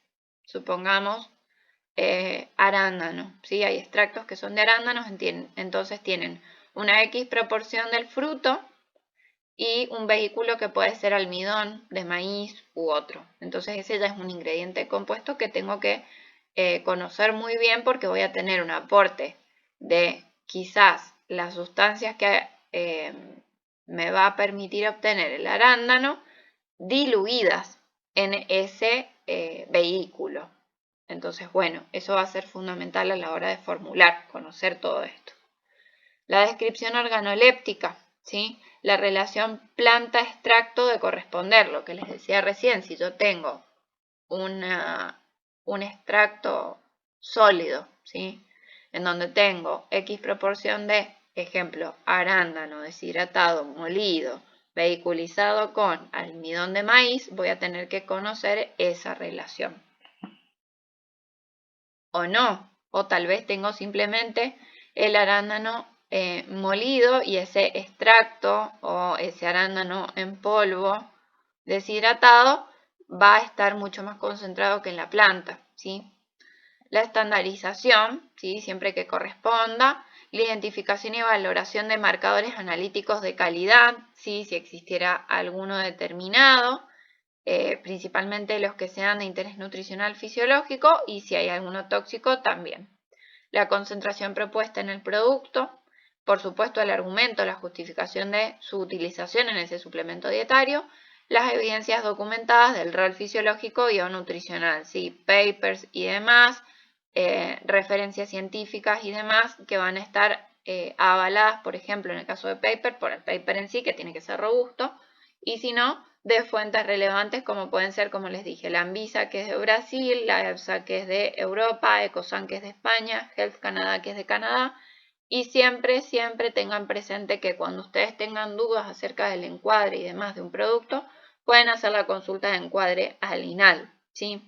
supongamos, arándano, ¿sí? Hay extractos que son de arándanos, entonces tienen una X proporción del fruto y un vehículo que puede ser almidón de maíz u otro. Entonces ese ya es un ingrediente compuesto que tengo que conocer muy bien porque voy a tener un aporte de quizás las sustancias que me va a permitir obtener el arándano diluidas en ese vehículo. Entonces, bueno, eso va a ser fundamental a la hora de formular, conocer todo esto. La descripción organoléptica, ¿sí? La relación planta-extracto de corresponder, lo que les decía recién, si yo tengo un extracto sólido, ¿sí? En donde tengo X proporción de, ejemplo, arándano deshidratado molido vehiculizado con almidón de maíz, voy a tener que conocer esa relación. O no, o tal vez tengo simplemente el arándano molido y ese extracto o ese arándano en polvo deshidratado va a estar mucho más concentrado que en la planta, ¿sí? La estandarización, ¿sí? Siempre que corresponda, la identificación y valoración de marcadores analíticos de calidad, ¿sí? Si existiera alguno determinado, principalmente los que sean de interés nutricional fisiológico y si hay alguno tóxico también. La concentración propuesta en el producto, por supuesto el argumento, la justificación de su utilización en ese suplemento dietario, las evidencias documentadas del rol fisiológico y o nutricional, ¿sí? Papers y demás, referencias científicas y demás que van a estar avaladas, por ejemplo, en el caso de paper, por el paper en sí, que tiene que ser robusto, y si no, de fuentes relevantes como pueden ser, como les dije, la Anvisa, que es de Brasil, la EFSA, que es de Europa, Ecosan, que es de España, Health Canada, que es de Canadá, y siempre, siempre tengan presente que cuando ustedes tengan dudas acerca del encuadre y demás de un producto, pueden hacer la consulta de encuadre al INAL, ¿sí?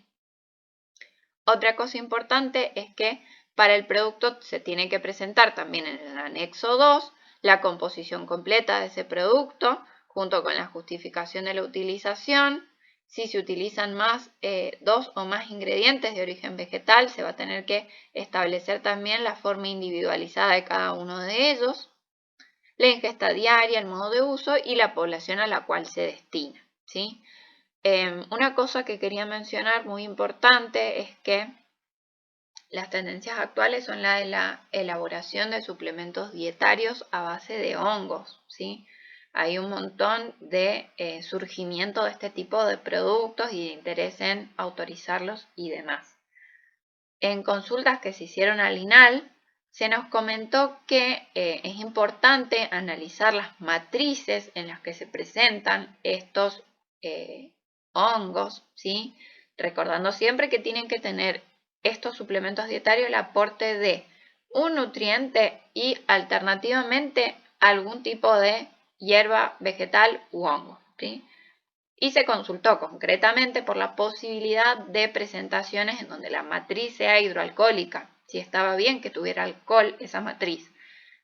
Otra cosa importante es que para el producto se tiene que presentar también en el anexo 2 la composición completa de ese producto, junto con la justificación de la utilización. Si se utilizan más, 2 o más ingredientes de origen vegetal, se va a tener que establecer también la forma individualizada de cada uno de ellos, la ingesta diaria, el modo de uso y la población a la cual se destina, ¿sí? Una cosa que quería mencionar muy importante es que las tendencias actuales son la de la elaboración de suplementos dietarios a base de hongos, ¿sí? Hay un montón de surgimiento de este tipo de productos y de interés en autorizarlos y demás. En consultas que se hicieron al INAL, se nos comentó que es importante analizar las matrices en las que se presentan estos hongos, ¿sí? Recordando siempre que tienen que tener estos suplementos dietarios el aporte de un nutriente y alternativamente algún tipo de hierba vegetal u hongo, ¿sí? Y se consultó concretamente por la posibilidad de presentaciones en donde la matriz sea hidroalcohólica, si estaba bien que tuviera alcohol esa matriz.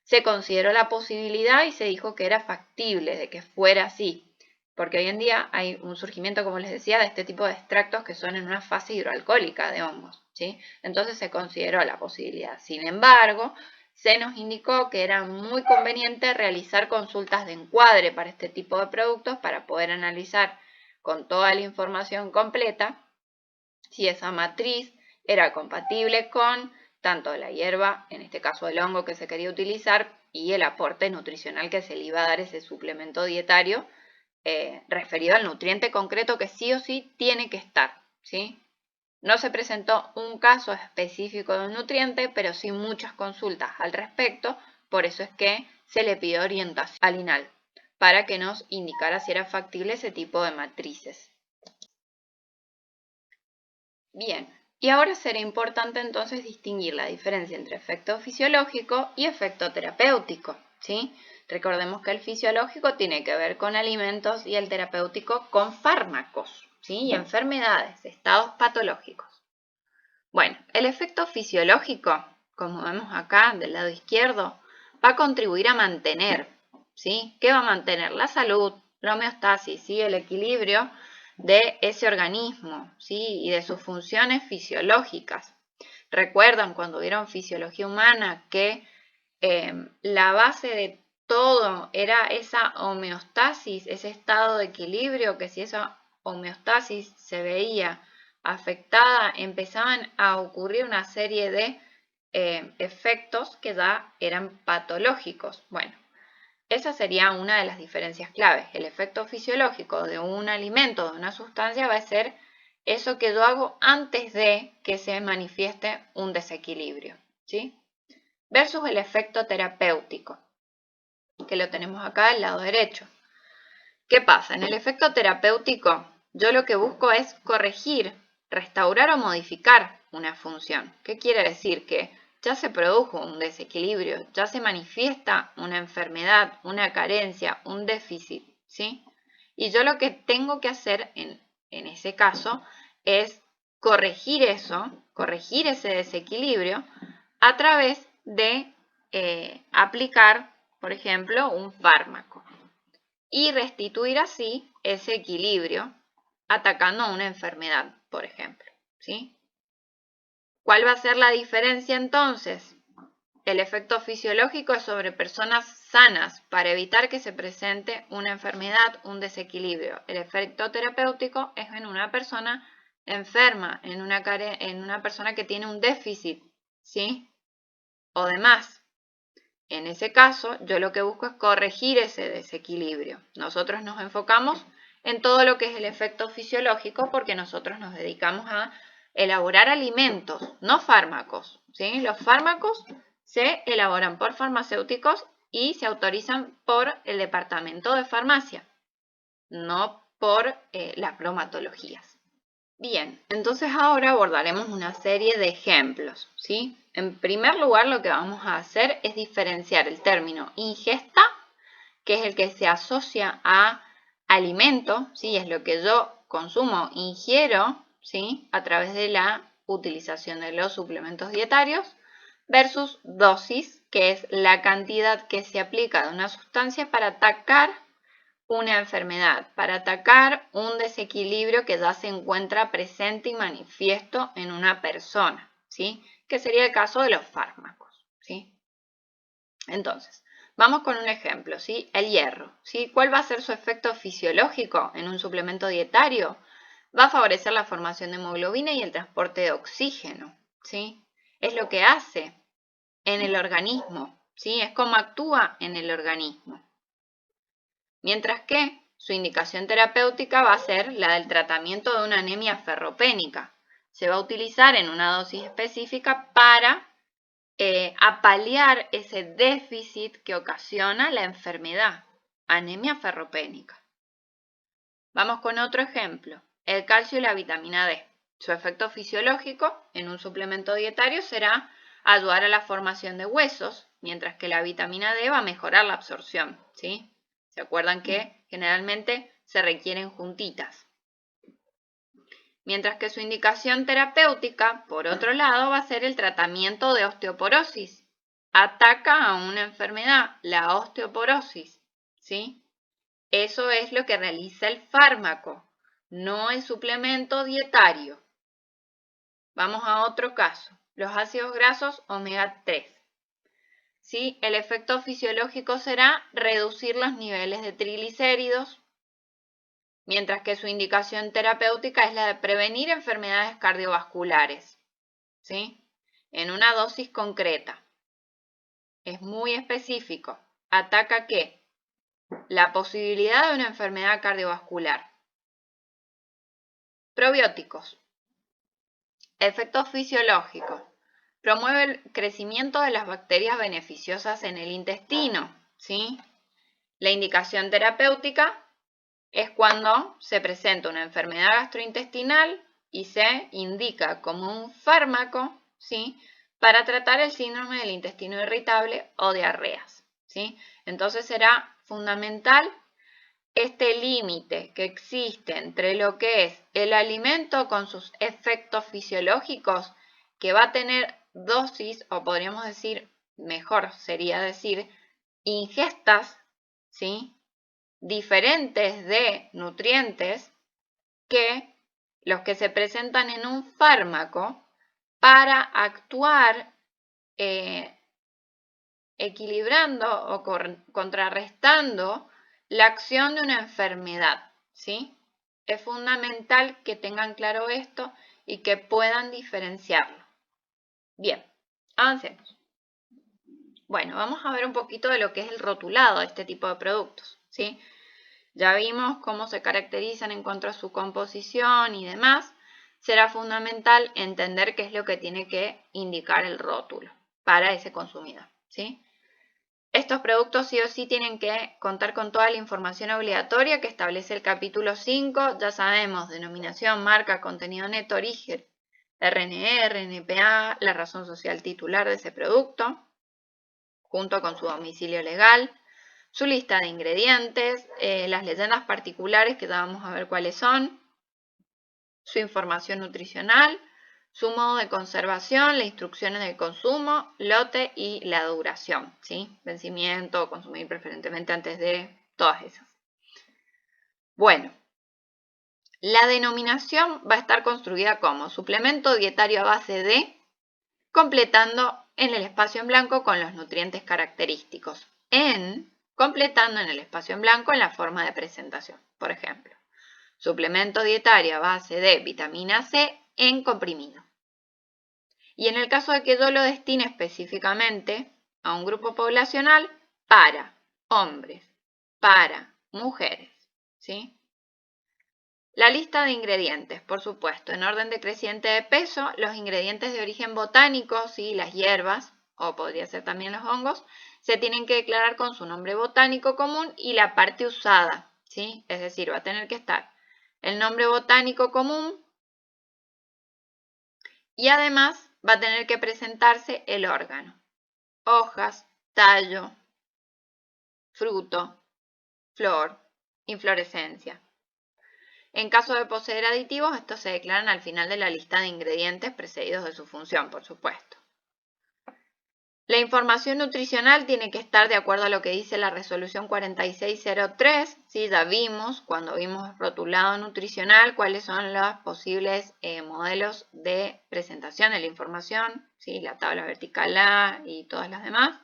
Se consideró la posibilidad y se dijo que era factible de que fuera así, porque hoy en día hay un surgimiento, como les decía, de este tipo de extractos que son en una fase hidroalcohólica de hongos, ¿sí? Entonces se consideró la posibilidad. Sin embargo, se nos indicó que era muy conveniente realizar consultas de encuadre para este tipo de productos para poder analizar con toda la información completa si esa matriz era compatible con tanto la hierba, en este caso el hongo que se quería utilizar, y el aporte nutricional que se le iba a dar ese suplemento dietario referido al nutriente concreto que sí o sí tiene que estar, ¿sí? No se presentó un caso específico de un nutriente, pero sí muchas consultas al respecto, por eso es que se le pidió orientación al INAL para que nos indicara si era factible ese tipo de matrices. Bien, y ahora será importante entonces distinguir la diferencia entre efecto fisiológico y efecto terapéutico, ¿sí? Recordemos que el fisiológico tiene que ver con alimentos y el terapéutico con fármacos, ¿sí? Y enfermedades, estados patológicos. Bueno, el efecto fisiológico, como vemos acá del lado izquierdo, va a contribuir a mantener, ¿sí? ¿Qué va a mantener? La salud, la homeostasis, ¿sí? El equilibrio de ese organismo, ¿sí? Y de sus funciones fisiológicas. ¿Recuerdan cuando vieron fisiología humana que la base de todo era esa homeostasis, ese estado de equilibrio, que si esa homeostasis se veía afectada, empezaban a ocurrir una serie de efectos que ya eran patológicos? Bueno, esa sería una de las diferencias claves. El efecto fisiológico de un alimento, de una sustancia, va a ser eso que yo hago antes de que se manifieste un desequilibrio, ¿sí? Versus el efecto terapéutico, que lo tenemos acá al lado derecho. ¿Qué pasa? En el efecto terapéutico, yo lo que busco es corregir restaurar o modificar una función. ¿Qué quiere decir? Que ya se produjo un desequilibrio, ya se manifiesta una enfermedad, una carencia, un déficit, ¿sí? Y yo lo que tengo que hacer en ese caso es corregir eso, corregir ese desequilibrio a través de aplicar, por ejemplo, un fármaco y restituir así ese equilibrio atacando a una enfermedad, por ejemplo, ¿sí? ¿Cuál va a ser la diferencia entonces? El efecto fisiológico es sobre personas sanas para evitar que se presente una enfermedad, un desequilibrio. El efecto terapéutico es en una persona enferma, en una persona que tiene un déficit, ¿sí? O demás. En ese caso, yo lo que busco es corregir ese desequilibrio. Nosotros nos enfocamos en todo lo que es el efecto fisiológico porque nosotros nos dedicamos a elaborar alimentos, no fármacos, ¿sí? Los fármacos se elaboran por farmacéuticos y se autorizan por el departamento de farmacia, no por las bromatologías. Bien, entonces ahora abordaremos una serie de ejemplos, ¿sí? En primer lugar, lo que vamos a hacer es diferenciar el término ingesta, que es el que se asocia a alimento, ¿sí? Es lo que yo consumo, ingiero, ¿sí? A través de la utilización de los suplementos dietarios, versus dosis, que es la cantidad que se aplica de una sustancia para atacar una enfermedad, para atacar un desequilibrio que ya se encuentra presente y manifiesto en una persona, ¿sí? Que sería el caso de los fármacos, ¿sí? Entonces, vamos con un ejemplo, ¿sí? El hierro, ¿sí? ¿Cuál va a ser su efecto fisiológico en un suplemento dietario? Va a favorecer la formación de hemoglobina y el transporte de oxígeno, ¿sí? Es lo que hace en el organismo, ¿sí? Es como actúa en el organismo. Mientras que su indicación terapéutica va a ser la del tratamiento de una anemia ferropénica. Se va a utilizar en una dosis específica para paliar ese déficit que ocasiona la enfermedad, anemia ferropénica. Vamos con otro ejemplo, el calcio y la vitamina D. Su efecto fisiológico en un suplemento dietario será ayudar a la formación de huesos, mientras que la vitamina D va a mejorar la absorción, ¿sí? ¿Se acuerdan que generalmente se requieren juntitas? Mientras que su indicación terapéutica, por otro lado, va a ser el tratamiento de osteoporosis. Ataca a una enfermedad, la osteoporosis, ¿sí? Eso es lo que realiza el fármaco, no el suplemento dietario. Vamos a otro caso, los ácidos grasos omega 3. ¿Sí? El efecto fisiológico será reducir los niveles de triglicéridos, mientras que su indicación terapéutica es la de prevenir enfermedades cardiovasculares, ¿sí? En una dosis concreta. Es muy específico. ¿Ataca qué? La posibilidad de una enfermedad cardiovascular. Probióticos. Efecto fisiológico. Promueve el crecimiento de las bacterias beneficiosas en el intestino, ¿sí? La indicación terapéutica es cuando se presenta una enfermedad gastrointestinal y se indica como un fármaco, ¿sí? Para tratar el síndrome del intestino irritable o diarreas, ¿sí? Entonces será fundamental este límite que existe entre lo que es el alimento con sus efectos fisiológicos, que va a tener dosis, o podríamos decir, mejor sería decir, ingestas, ¿sí? Diferentes de nutrientes que los que se presentan en un fármaco para actuar equilibrando o contrarrestando la acción de una enfermedad, ¿sí? Es fundamental que tengan claro esto y que puedan diferenciarlo. Bien, avancemos. Bueno, vamos a ver un poquito de lo que es el rotulado de este tipo de productos, ¿sí? Ya vimos cómo se caracterizan en cuanto a su composición y demás. Será fundamental entender qué es lo que tiene que indicar el rótulo para ese consumidor, ¿sí? Estos productos sí o sí tienen que contar con toda la información obligatoria que establece el capítulo 5. Ya sabemos, denominación, marca, contenido neto, origen, RNE, RNPA, la razón social titular de ese producto, junto con su domicilio legal, su lista de ingredientes, las leyendas particulares que ya vamos a ver cuáles son, su información nutricional, su modo de conservación, las instrucciones de consumo, lote y la duración, ¿sí? Vencimiento, consumir preferentemente antes de todas esas. Bueno, la denominación va a estar construida como suplemento dietario a base de, completando en el espacio en blanco con los nutrientes característicos, completando en el espacio en blanco en la forma de presentación, por ejemplo. Suplemento dietario a base de vitamina C en comprimido. Y en el caso de que yo lo destine específicamente a un grupo poblacional, para hombres, para mujeres, ¿sí? La lista de ingredientes, por supuesto, en orden decreciente de peso, los ingredientes de origen botánico, ¿sí? Las hierbas, o podría ser también los hongos, se tienen que declarar con su nombre botánico común y la parte usada, ¿sí? Es decir, va a tener que estar el nombre botánico común y además va a tener que presentarse el órgano, hojas, tallo, fruto, flor, inflorescencia. En caso de poseer aditivos, estos se declaran al final de la lista de ingredientes precedidos de su función, por supuesto. La información nutricional tiene que estar de acuerdo a lo que dice la resolución 4603. ¿Sí? Ya vimos, cuando vimos rotulado nutricional, cuáles son los posibles modelos de presentación de la información, ¿sí? La tabla vertical A y todas las demás.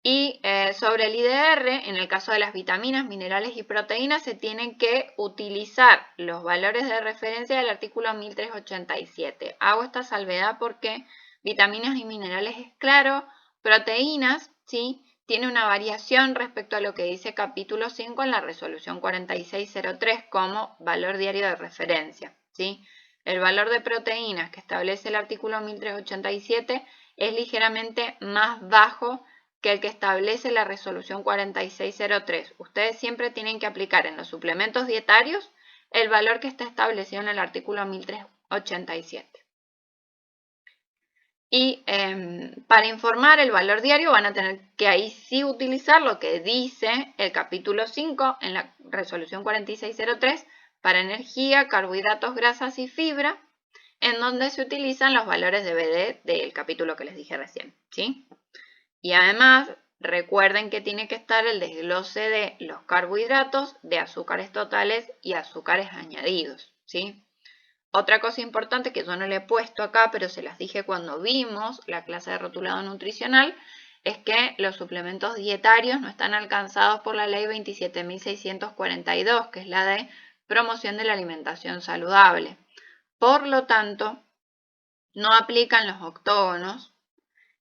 Y sobre el IDR, en el caso de las vitaminas, minerales y proteínas, se tienen que utilizar los valores de referencia del artículo 1387. Hago esta salvedad porque vitaminas y minerales es claro, proteínas, ¿sí? Tiene una variación respecto a lo que dice capítulo 5 en la resolución 4603 como valor diario de referencia, ¿sí? El valor de proteínas que establece el artículo 1387 es ligeramente más bajo que el que establece la resolución 4603. Ustedes siempre tienen que aplicar en los suplementos dietarios el valor que está establecido en el artículo 1387. Y para informar el valor diario van a tener que ahí sí utilizar lo que dice el capítulo 5 en la resolución 4603 para energía, carbohidratos, grasas y fibra, en donde se utilizan los valores de BD del capítulo que les dije recién, ¿sí? Y además, recuerden que tiene que estar el desglose de los carbohidratos, de azúcares totales y azúcares añadidos, ¿sí? Otra cosa importante que yo no le he puesto acá, pero se las dije cuando vimos la clase de rotulado nutricional, es que los suplementos dietarios no están alcanzados por la ley 27.642, que es la de promoción de la alimentación saludable. Por lo tanto, no aplican los octógonos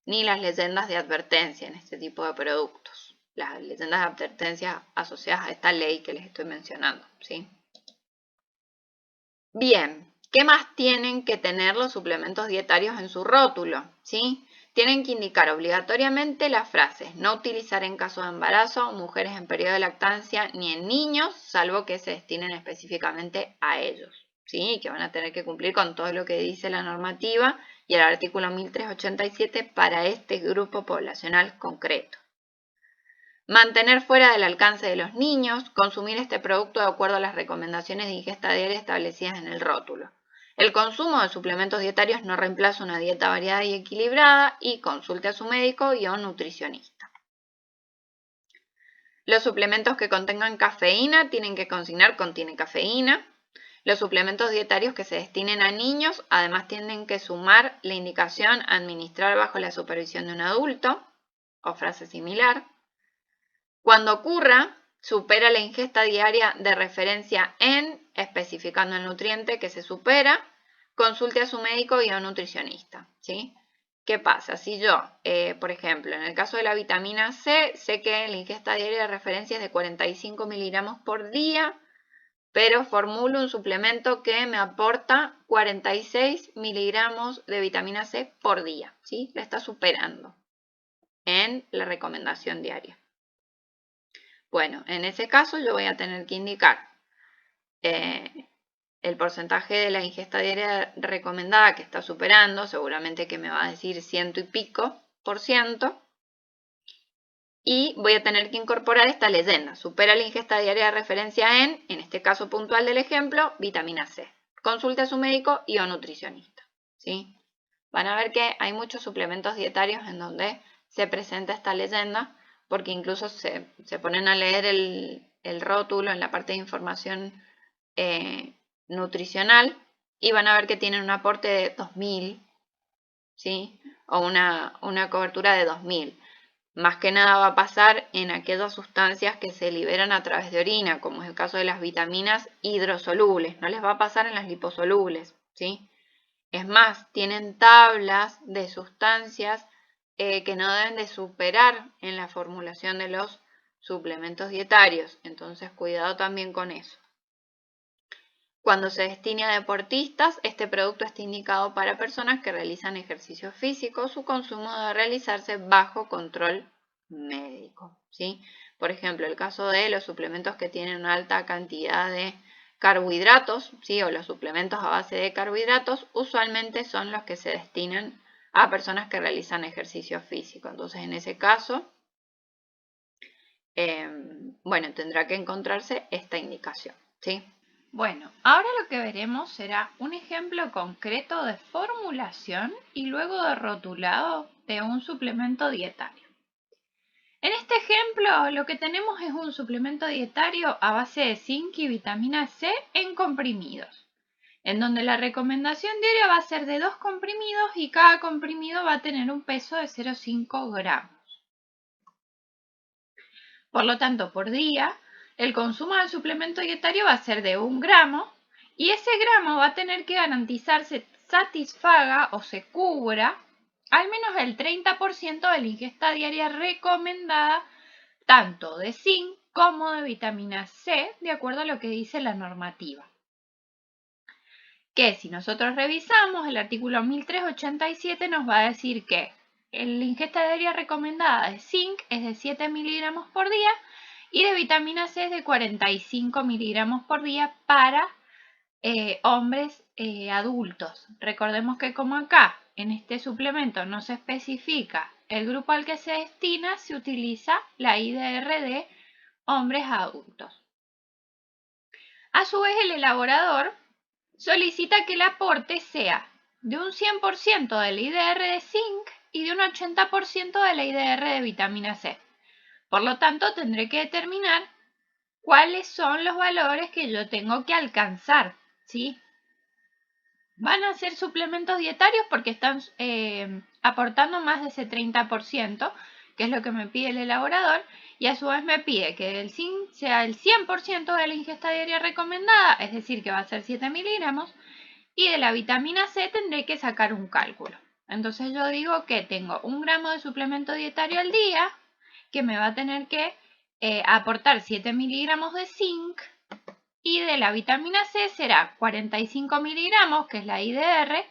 ni las leyendas de advertencia en este tipo de productos. Las leyendas de advertencia asociadas a esta ley que les estoy mencionando, ¿sí? Bien, ¿qué más tienen que tener los suplementos dietarios en su rótulo? ¿Sí? Tienen que indicar obligatoriamente las frases no utilizar en caso de embarazo, mujeres en periodo de lactancia ni en niños, salvo que se destinen específicamente a ellos, ¿sí? Que van a tener que cumplir con todo lo que dice la normativa y el artículo 1387 para este grupo poblacional concreto. Mantener fuera del alcance de los niños, consumir este producto de acuerdo a las recomendaciones de ingesta diaria establecidas en el rótulo. El consumo de suplementos dietarios no reemplaza una dieta variada y equilibrada y consulte a su médico y a un nutricionista. Los suplementos que contengan cafeína tienen que consignar contiene cafeína. Los suplementos dietarios que se destinen a niños además tienen que sumar la indicación administrar bajo la supervisión de un adulto o frase similar. Cuando ocurra, supera la ingesta diaria de referencia en, especificando el nutriente que se supera, consulte a su médico y a un nutricionista, ¿sí? ¿Qué pasa? Si yo, por ejemplo, en el caso de la vitamina C, sé que la ingesta diaria de referencia es de 45 miligramos por día, pero formulo un suplemento que me aporta 46 miligramos de vitamina C por día, ¿sí? La está superando. en la recomendación diaria. Bueno, en ese caso yo voy a tener que indicar el porcentaje de la ingesta diaria recomendada que está superando, seguramente que me va a decir 100 y pico %, y voy a tener que incorporar esta leyenda: supera la ingesta diaria de referencia en este caso puntual del ejemplo, vitamina C. Consulte a su médico y o nutricionista, ¿sí? Van a ver que hay muchos suplementos dietarios en donde se presenta esta leyenda, porque incluso se ponen a leer el rótulo en la parte de información nutricional y van a ver que tienen un aporte de 2000, ¿sí? O una cobertura de 2000. Más que nada va a pasar en aquellas sustancias que se liberan a través de orina, como es el caso de las vitaminas hidrosolubles. No les va a pasar en las liposolubles, ¿sí? Es más, tienen tablas de sustancias que no deben de superar en la formulación de los suplementos dietarios. Entonces, cuidado también con eso. Cuando se destine a deportistas, este producto está indicado para personas que realizan ejercicio físico. Su consumo debe realizarse bajo control médico, ¿sí? Por ejemplo, el caso de los suplementos que tienen una alta cantidad de carbohidratos, ¿sí? O los suplementos a base de carbohidratos, usualmente son los que se destinan a personas que realizan ejercicio físico. Entonces, en ese caso, bueno, tendrá que encontrarse esta indicación, ¿sí? Bueno, ahora lo que veremos será un ejemplo concreto de formulación y luego de rotulado de un suplemento dietario. En este ejemplo lo que tenemos es un suplemento dietario a base de zinc y vitamina C en comprimidos, en donde la recomendación diaria va a ser de 2 comprimidos y cada comprimido va a tener un peso de 0,5 gramos. Por lo tanto, por día, el consumo del suplemento dietario va a ser de 1 gramo y ese gramo va a tener que garantizarse satisfaga o se cubra al menos el 30% de la ingesta diaria recomendada, tanto de zinc como de vitamina C, de acuerdo a lo que dice la normativa. Que si nosotros revisamos, el artículo 1387 nos va a decir que la ingesta diaria recomendada de zinc es de 7 miligramos por día y de vitamina C es de 45 miligramos por día para hombres adultos. Recordemos que como acá en este suplemento no se especifica el grupo al que se destina, se utiliza la IDR de hombres adultos. A su vez, el elaborador solicita que el aporte sea de un 100% de la IDR de zinc y de un 80% de la IDR de vitamina C. Por lo tanto, tendré que determinar cuáles son los valores que yo tengo que alcanzar, ¿sí? Van a ser suplementos dietarios porque están aportando más de ese 30%, que es lo que me pide el elaborador, y a su vez me pide que el zinc sea el 100% de la ingesta diaria recomendada, es decir, que va a ser 7 miligramos, y de la vitamina C tendré que sacar un cálculo. Entonces yo digo que tengo 1 gramo de suplemento dietario al día, que me va a tener que aportar 7 miligramos de zinc, y de la vitamina C será 45 miligramos, que es la IDR,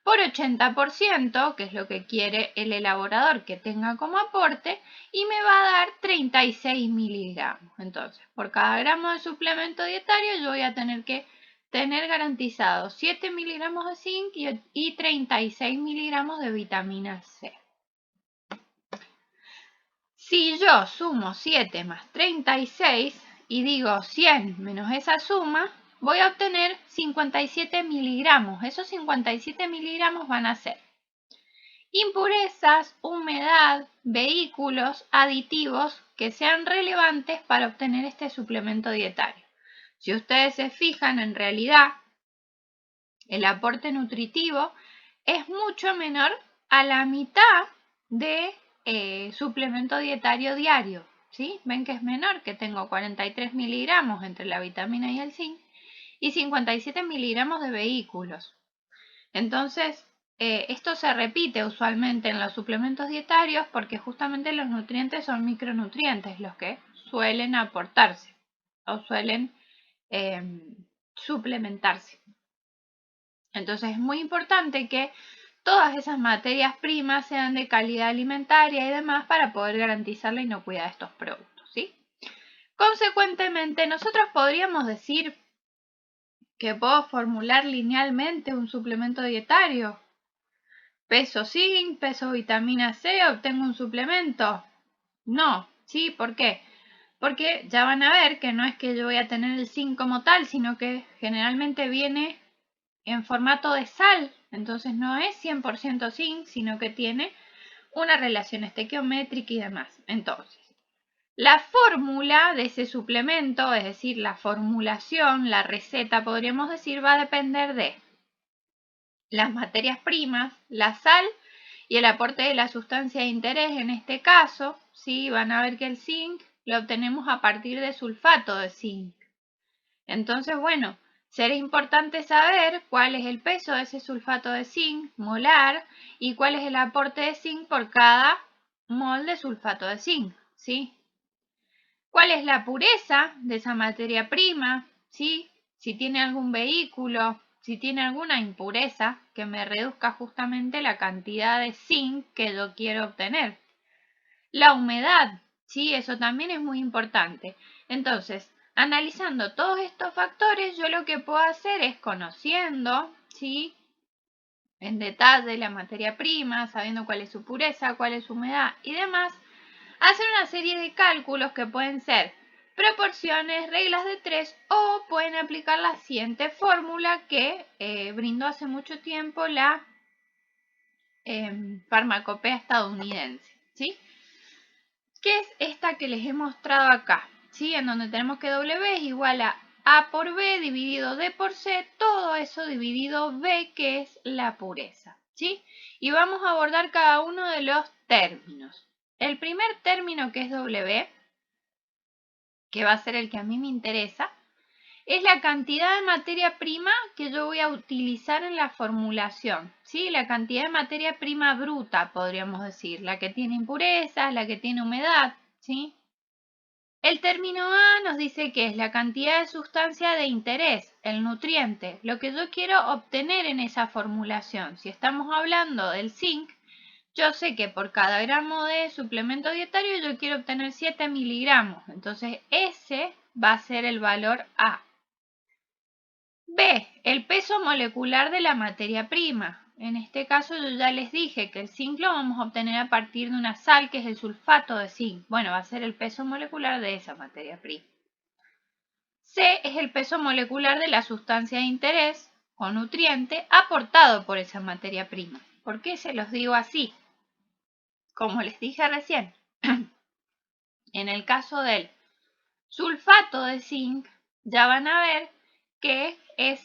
por 80%, que es lo que quiere el elaborador que tenga como aporte, y me va a dar 36 miligramos. Entonces, por cada gramo de suplemento dietario yo voy a tener que tener garantizado 7 miligramos de zinc y 36 miligramos de vitamina C. Si yo sumo 7 más 36 y digo 100 menos esa suma, voy a obtener 57 miligramos. Esos 57 miligramos van a ser impurezas, humedad, vehículos, aditivos que sean relevantes para obtener este suplemento dietario. Si ustedes se fijan, en realidad el aporte nutritivo es mucho menor a la mitad de suplemento dietario diario, ¿sí? Ven que es menor, que tengo 43 miligramos entre la vitamina y el zinc y 57 miligramos de vehículos. Entonces, esto se repite usualmente en los suplementos dietarios porque justamente los nutrientes son micronutrientes los que suelen aportarse o suelen suplementarse. Entonces es muy importante que todas esas materias primas sean de calidad alimentaria y demás para poder garantizar la inocuidad de estos productos, ¿sí? Consecuentemente, nosotros podríamos decir que puedo formular linealmente un suplemento dietario. Peso zinc, peso vitamina C, obtengo un suplemento. No, ¿sí? ¿Por qué? Porque ya van a ver que no es que yo voy a tener el zinc como tal, sino que generalmente viene en formato de sal. Entonces no es 100% zinc, sino que tiene una relación estequiométrica y demás. Entonces, la fórmula de ese suplemento, es decir, la formulación, la receta, podríamos decir, va a depender de las materias primas, la sal y el aporte de la sustancia de interés. En este caso, ¿sí? Van a ver que el zinc lo obtenemos a partir de sulfato de zinc. Entonces, bueno, será importante saber cuál es el peso de ese sulfato de zinc molar y cuál es el aporte de zinc por cada mol de sulfato de zinc, ¿sí? ¿Cuál es la pureza de esa materia prima? ¿Sí? Si tiene algún vehículo, si tiene alguna impureza que me reduzca justamente la cantidad de zinc que yo quiero obtener. La humedad, ¿sí? Eso también es muy importante. Entonces, analizando todos estos factores, yo lo que puedo hacer es conociendo, ¿sí? En detalle la materia prima, sabiendo cuál es su pureza, cuál es su humedad y demás, hacer una serie de cálculos que pueden ser proporciones, reglas de 3 o pueden aplicar la siguiente fórmula que brindó hace mucho tiempo la farmacopea estadounidense, ¿sí? Que es esta que les he mostrado acá, ¿sí? En donde tenemos que W es igual a por B dividido D por C, todo eso dividido B, que es la pureza, ¿sí? Y vamos a abordar cada uno de los términos. El primer término, que es W, que va a ser el que a mí me interesa, es la cantidad de materia prima que yo voy a utilizar en la formulación, ¿sí? La cantidad de materia prima bruta, podríamos decir, la que tiene impurezas, la que tiene humedad, ¿sí? El término A nos dice que es la cantidad de sustancia de interés, el nutriente, lo que yo quiero obtener en esa formulación. Si estamos hablando del zinc, yo sé que por cada gramo de suplemento dietario yo quiero obtener 7 miligramos. Entonces ese va a ser el valor A. B, el peso molecular de la materia prima. En este caso yo ya les dije que el zinc lo vamos a obtener a partir de una sal que es el sulfato de zinc. Bueno, va a ser el peso molecular de esa materia prima. C es el peso molecular de la sustancia de interés o nutriente aportado por esa materia prima. ¿Por qué se los digo así? Como les dije recién, en el caso del sulfato de zinc, ya van a ver que es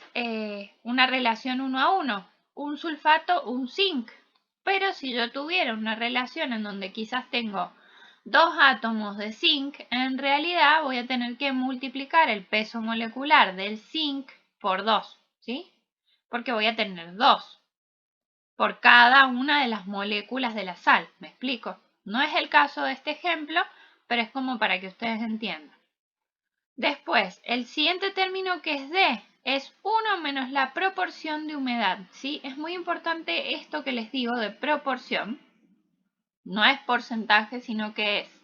una relación 1 a 1, un sulfato, un zinc. Pero si yo tuviera una relación en donde quizás tengo 2 átomos de zinc, en realidad voy a tener que multiplicar el peso molecular del zinc por 2, ¿sí? Porque voy a tener 2 por cada una de las moléculas de la sal. ¿Me explico? No es el caso de este ejemplo, pero es como para que ustedes entiendan. Después, el siguiente término, que es D, es 1 menos la proporción de humedad, ¿sí? Es muy importante esto que les digo de proporción. No es porcentaje, sino que es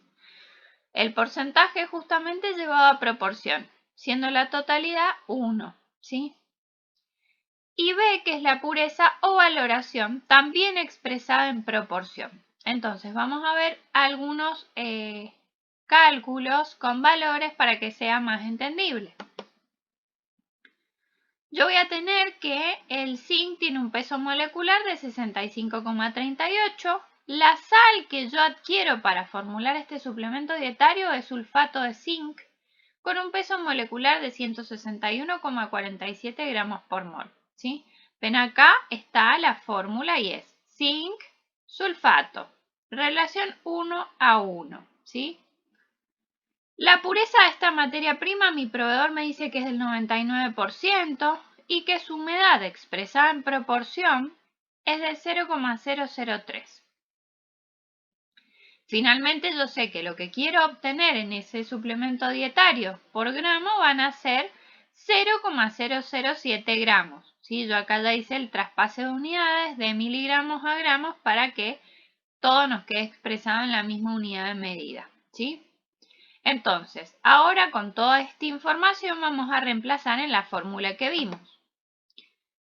el porcentaje justamente llevado a proporción, siendo la totalidad 1, ¿sí? Y B, que es la pureza o valoración, también expresada en proporción. Entonces, vamos a ver algunos cálculos con valores para que sea más entendible. Yo voy a tener que el zinc tiene un peso molecular de 65,38. La sal que yo adquiero para formular este suplemento dietario es sulfato de zinc con un peso molecular de 161,47 gramos por mol, ¿sí? Ven acá está la fórmula y es zinc, sulfato, relación 1 a 1, ¿sí? La pureza de esta materia prima, mi proveedor me dice que es del 99% y que su humedad expresada en proporción es del 0,003. Finalmente yo sé que lo que quiero obtener en ese suplemento dietario por gramo van a ser 0,007 gramos. ¿Sí? Yo acá ya hice el traspase de unidades de miligramos a gramos para que todo nos quede expresado en la misma unidad de medida. ¿Sí? Entonces, ahora con toda esta información vamos a reemplazar en la fórmula que vimos.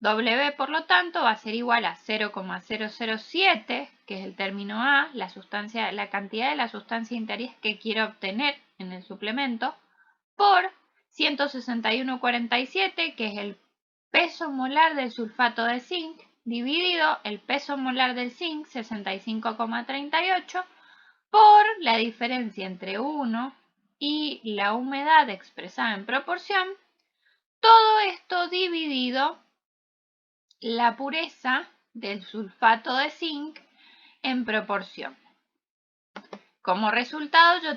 W, por lo tanto, va a ser igual a 0,007, que es el término A, la cantidad de la sustancia interés que quiero obtener en el suplemento, por 161,47, que es el peso molar del sulfato de zinc, dividido el peso molar del zinc, 65,38, por la diferencia entre 1 y la humedad expresada en proporción. Todo esto dividido la pureza del sulfato de zinc en proporción. Como resultado yo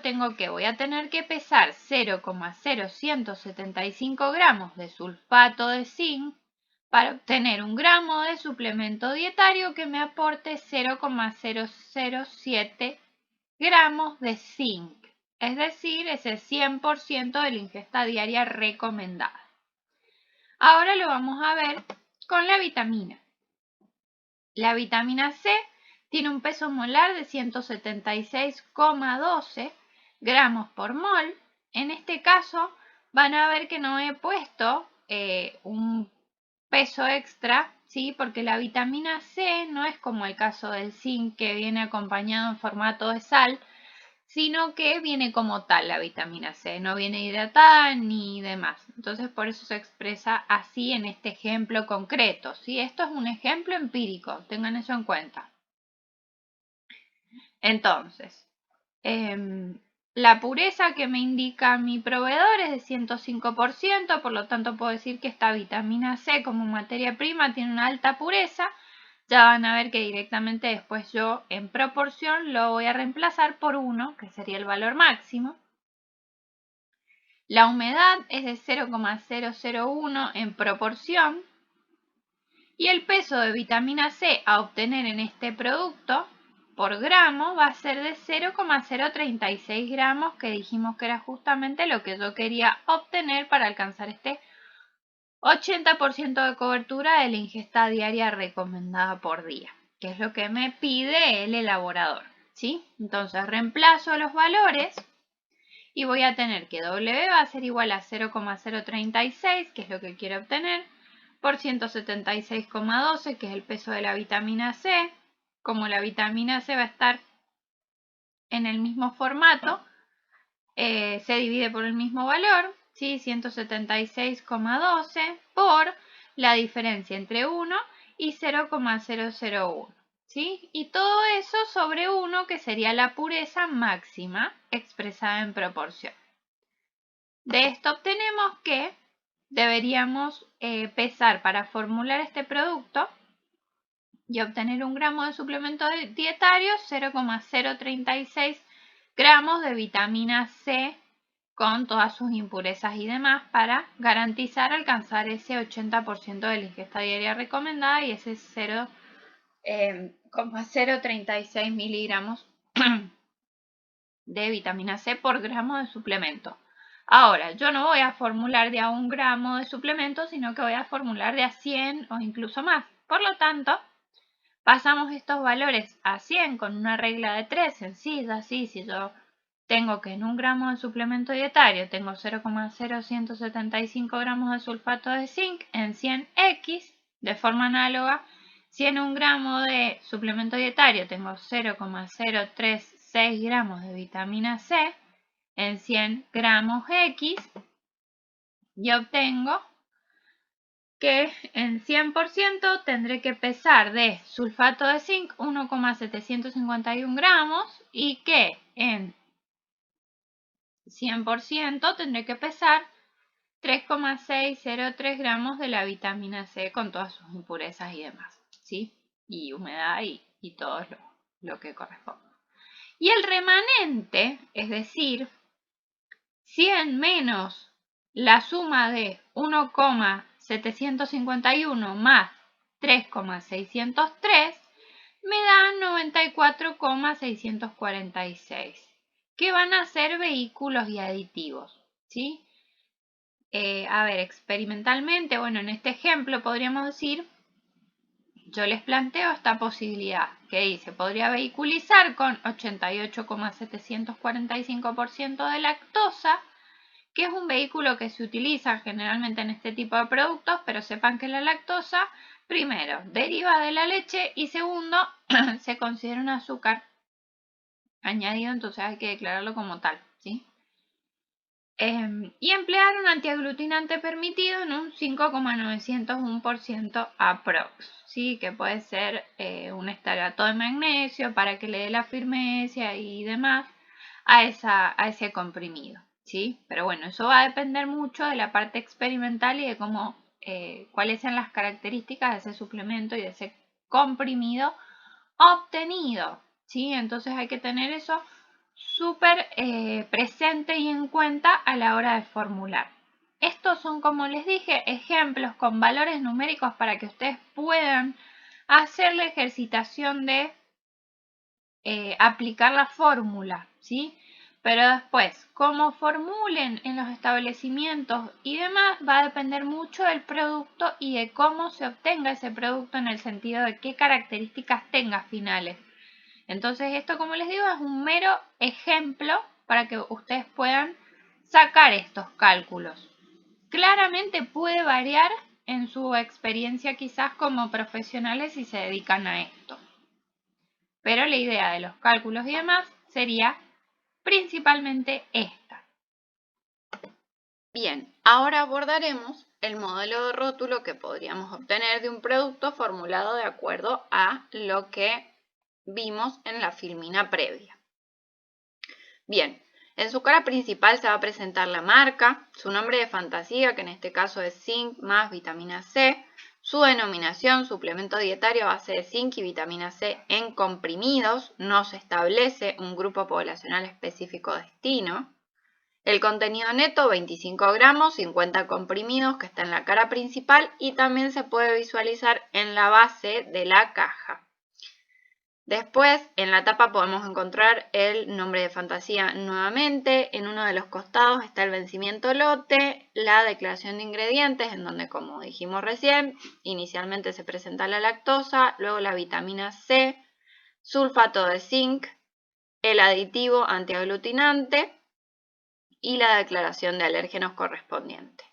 voy a tener que pesar 0,0175 gramos de sulfato de zinc para obtener un gramo de suplemento dietario que me aporte 0,007 gramos de zinc, es decir, ese 100% de la ingesta diaria recomendada. Ahora lo vamos a ver con la vitamina. La vitamina C tiene un peso molar de 176,12 gramos por mol. En este caso van a ver que no he puesto un peso extra, ¿sí? Porque la vitamina C no es como el caso del zinc que viene acompañado en formato de sal, sino que viene como tal la vitamina C, no viene hidratada ni demás. Entonces por eso se expresa así en este ejemplo concreto, ¿sí? Esto es un ejemplo empírico, tengan eso en cuenta. Entonces, la pureza que me indica mi proveedor es de 105%, por lo tanto puedo decir que esta vitamina C como materia prima tiene una alta pureza. Ya van a ver que directamente después yo en proporción lo voy a reemplazar por 1, que sería el valor máximo. La humedad es de 0,001 en proporción. Y el peso de vitamina C a obtener en este producto por gramo va a ser de 0,036 gramos, que dijimos que era justamente lo que yo quería obtener para alcanzar este 80% de cobertura de la ingesta diaria recomendada por día, que es lo que me pide el elaborador, ¿sí? Entonces reemplazo los valores y voy a tener que W va a ser igual a 0,036, que es lo que quiero obtener, por 176,12, que es el peso de la vitamina C. Como la vitamina C va a estar en el mismo formato, se divide por el mismo valor, ¿sí? 176,12 por la diferencia entre 1 y 0,001, ¿sí? Y todo eso sobre 1, que sería la pureza máxima expresada en proporción. De esto obtenemos que deberíamos pesar para formular este producto y obtener un gramo de suplemento dietario 0,036 gramos de vitamina C con todas sus impurezas y demás para garantizar alcanzar ese 80% de la ingesta diaria recomendada y ese 0,036 miligramos de vitamina C por gramo de suplemento. Ahora, yo no voy a formular de a 1 gramo de suplemento, sino que voy a formular de a 100 o incluso más. Por lo tanto, pasamos estos valores a 100 con una regla de 3 sencilla. Así, si yo tengo que en 1 gramo de suplemento dietario tengo 0,0175 gramos de sulfato de zinc, en 100x, de forma análoga, si en 1 gramo de suplemento dietario tengo 0,036 gramos de vitamina C, en 100 gramos X, y obtengo que en 100% tendré que pesar de sulfato de zinc 1,751 gramos y que en 100% tendré que pesar 3,603 gramos de la vitamina C con todas sus impurezas y demás, ¿sí? Y humedad y todo lo que corresponde. Y el remanente, es decir, 100 menos la suma de 1,751 más 3,603 me da 94,646, que van a ser vehículos y aditivos, ¿sí? experimentalmente, bueno, en este ejemplo podríamos decir, yo les planteo esta posibilidad que dice, podría vehiculizar con 88,745% de lactosa, que es un vehículo que se utiliza generalmente en este tipo de productos, pero sepan que la lactosa, primero, deriva de la leche y segundo, se considera un azúcar añadido, entonces hay que declararlo como tal, ¿sí? Y emplear un antiaglutinante permitido en un 5,901% aprox, ¿sí? Que puede ser un estarato de magnesio para que le dé la firmeza y demás a ese comprimido, ¿sí? Pero bueno, eso va a depender mucho de la parte experimental y de cómo, cuáles sean las características de ese suplemento y de ese comprimido obtenido, ¿sí? Entonces hay que tener eso súper presente y en cuenta a la hora de formular. Estos son, como les dije, ejemplos con valores numéricos para que ustedes puedan hacer la ejercitación de aplicar la fórmula, ¿sí? Pero después, cómo formulen en los establecimientos y demás, va a depender mucho del producto y de cómo se obtenga ese producto en el sentido de qué características tenga finales. Entonces esto, como les digo, es un mero ejemplo para que ustedes puedan sacar estos cálculos. Claramente puede variar en su experiencia quizás como profesionales si se dedican a esto. Pero la idea de los cálculos y demás sería principalmente esta. Bien, ahora abordaremos el modelo de rótulo que podríamos obtener de un producto formulado de acuerdo a lo que vimos en la filmina previa. Bien, en su cara principal se va a presentar la marca, su nombre de fantasía, que en este caso es zinc más vitamina C, su denominación, suplemento dietario a base de zinc y vitamina C en comprimidos, no se establece un grupo poblacional específico destino. El contenido neto, 25 gramos, 50 comprimidos, que está en la cara principal y también se puede visualizar en la base de la caja. Después, en la tapa podemos encontrar el nombre de fantasía nuevamente. En uno de los costados está el vencimiento lote, la declaración de ingredientes, en donde, como dijimos recién, inicialmente se presenta la lactosa, luego la vitamina C, sulfato de zinc, el aditivo antiaglutinante y la declaración de alérgenos correspondiente.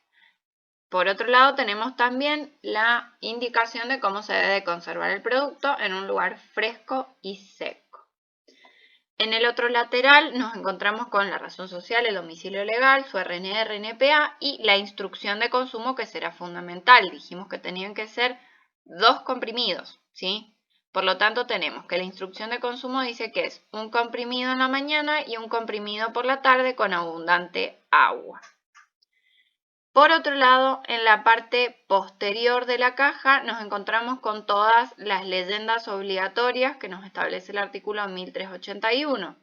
Por otro lado, tenemos también la indicación de cómo se debe conservar el producto en un lugar fresco y seco. En el otro lateral nos encontramos con la razón social, el domicilio legal, su RNR, RNPA y la instrucción de consumo, que será fundamental. Dijimos que tenían que ser 2 comprimidos, ¿sí? Por lo tanto, tenemos que la instrucción de consumo dice que es un comprimido en la mañana y un comprimido por la tarde con abundante agua. Por otro lado, en la parte posterior de la caja nos encontramos con todas las leyendas obligatorias que nos establece el artículo 1381.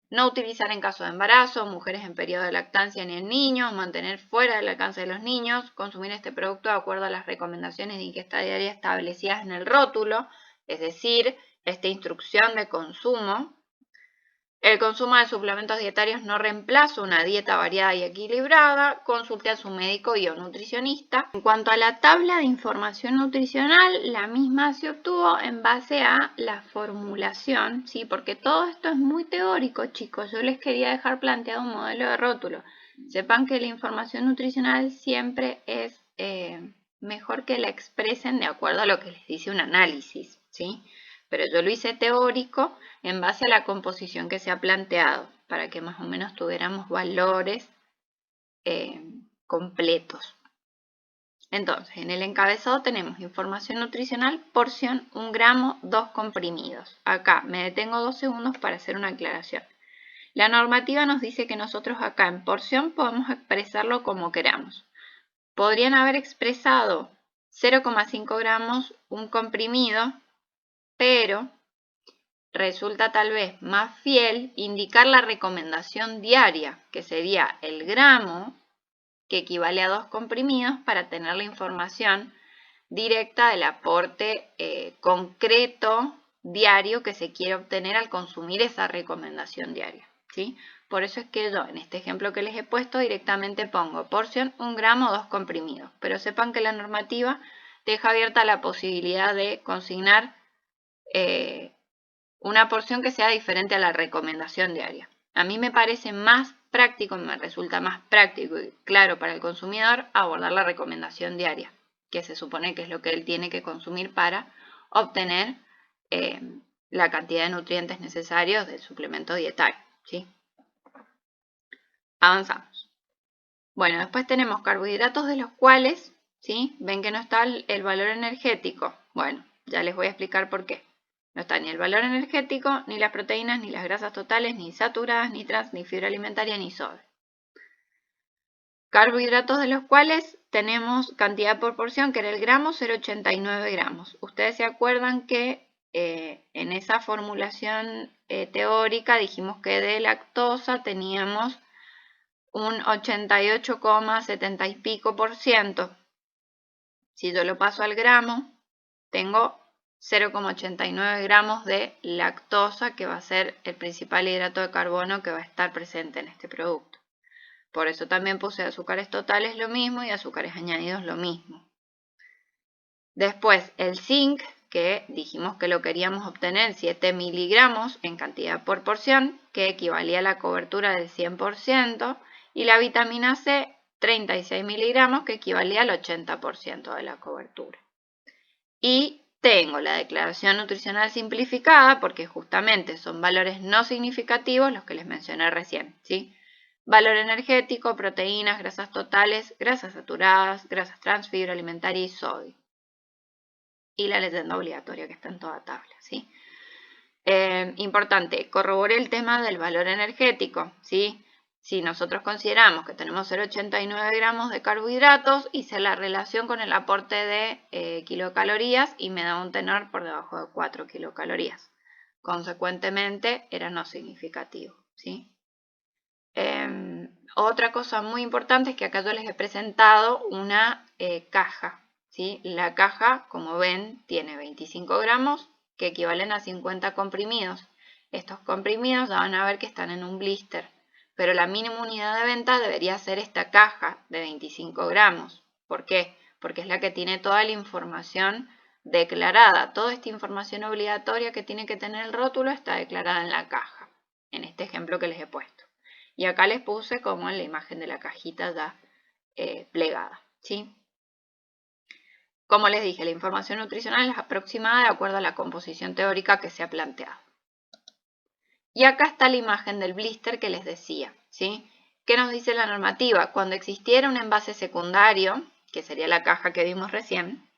No utilizar en caso de embarazo, mujeres en periodo de lactancia ni en niños, mantener fuera del alcance de los niños, consumir este producto de acuerdo a las recomendaciones de ingesta diaria establecidas en el rótulo, es decir, esta instrucción de consumo. El consumo de suplementos dietarios no reemplaza una dieta variada y equilibrada. Consulte a su médico y o nutricionista. En cuanto a la tabla de información nutricional, la misma se obtuvo en base a la formulación, ¿sí? Porque todo esto es muy teórico, chicos. Yo les quería dejar planteado un modelo de rótulo. Sepan que la información nutricional siempre es mejor que la expresen de acuerdo a lo que les dice un análisis, ¿sí? Pero yo lo hice teórico en base a la composición que se ha planteado, para que más o menos tuviéramos valores completos. Entonces, en el encabezado tenemos información nutricional, porción 1 gramo, 2 comprimidos. Acá me detengo 2 segundos para hacer una aclaración. La normativa nos dice que nosotros acá en porción podemos expresarlo como queramos. Podrían haber expresado 0,5 gramos un comprimido, pero resulta tal vez más fiel indicar la recomendación diaria, que sería el gramo, que equivale a 2 comprimidos, para tener la información directa del aporte concreto diario que se quiere obtener al consumir esa recomendación diaria, ¿sí? Por eso es que yo, en este ejemplo que les he puesto, directamente pongo porción 1 gramo 2 comprimidos. Pero sepan que la normativa deja abierta la posibilidad de consignar una porción que sea diferente a la recomendación diaria. A mí me parece más práctico, me resulta más práctico y claro para el consumidor abordar la recomendación diaria, que se supone que es lo que él tiene que consumir para obtener la cantidad de nutrientes necesarios del suplemento dietario, ¿sí? Avanzamos. Bueno, después tenemos carbohidratos de los cuales, ¿sí? Ven que no está el valor energético. Bueno, ya les voy a explicar por qué. No está ni el valor energético, ni las proteínas, ni las grasas totales, ni saturadas, ni trans, ni fibra alimentaria, ni sodio. Carbohidratos de los cuales tenemos cantidad por porción, que era el gramo, 0,89 gramos. Ustedes se acuerdan que en esa formulación teórica dijimos que de lactosa teníamos un 88,70 y pico por ciento. Si yo lo paso al gramo, tengo 0,89 gramos de lactosa, que va a ser el principal hidrato de carbono que va a estar presente en este producto. Por eso también puse azúcares totales lo mismo y azúcares añadidos lo mismo. Después el zinc, que dijimos que lo queríamos obtener 7 miligramos en cantidad por porción, que equivalía a la cobertura del 100%, y la vitamina C, 36 miligramos, que equivalía al 80% de la cobertura. Y tengo la declaración nutricional simplificada, porque justamente son valores no significativos los que les mencioné recién, ¿sí? Valor energético, proteínas, grasas totales, grasas saturadas, grasas trans, fibra alimentaria y sodio. Y la leyenda obligatoria que está en toda tabla, ¿sí? Importante, corroboré el tema del valor energético, ¿sí? Si nosotros consideramos que tenemos 0,89 gramos de carbohidratos, hice la relación con el aporte de kilocalorías y me da un tenor por debajo de 4 kilocalorías. Consecuentemente, era no significativo, ¿sí? Otra cosa muy importante es que acá yo les he presentado una caja, ¿sí? La caja, como ven, tiene 25 gramos que equivalen a 50 comprimidos. Estos comprimidos ya van a ver que están en un blister, pero la mínima unidad de venta debería ser esta caja de 25 gramos. ¿Por qué? Porque es la que tiene toda la información declarada. Toda esta información obligatoria que tiene que tener el rótulo está declarada en la caja, en este ejemplo que les he puesto. Y acá les puse como la imagen de la cajita ya plegada, ¿sí? Como les dije, la información nutricional es aproximada de acuerdo a la composición teórica que se ha planteado. Y acá está la imagen del blister que les decía, ¿sí? ¿Qué nos dice la normativa? Cuando existiera un envase secundario, que sería la caja que vimos recién,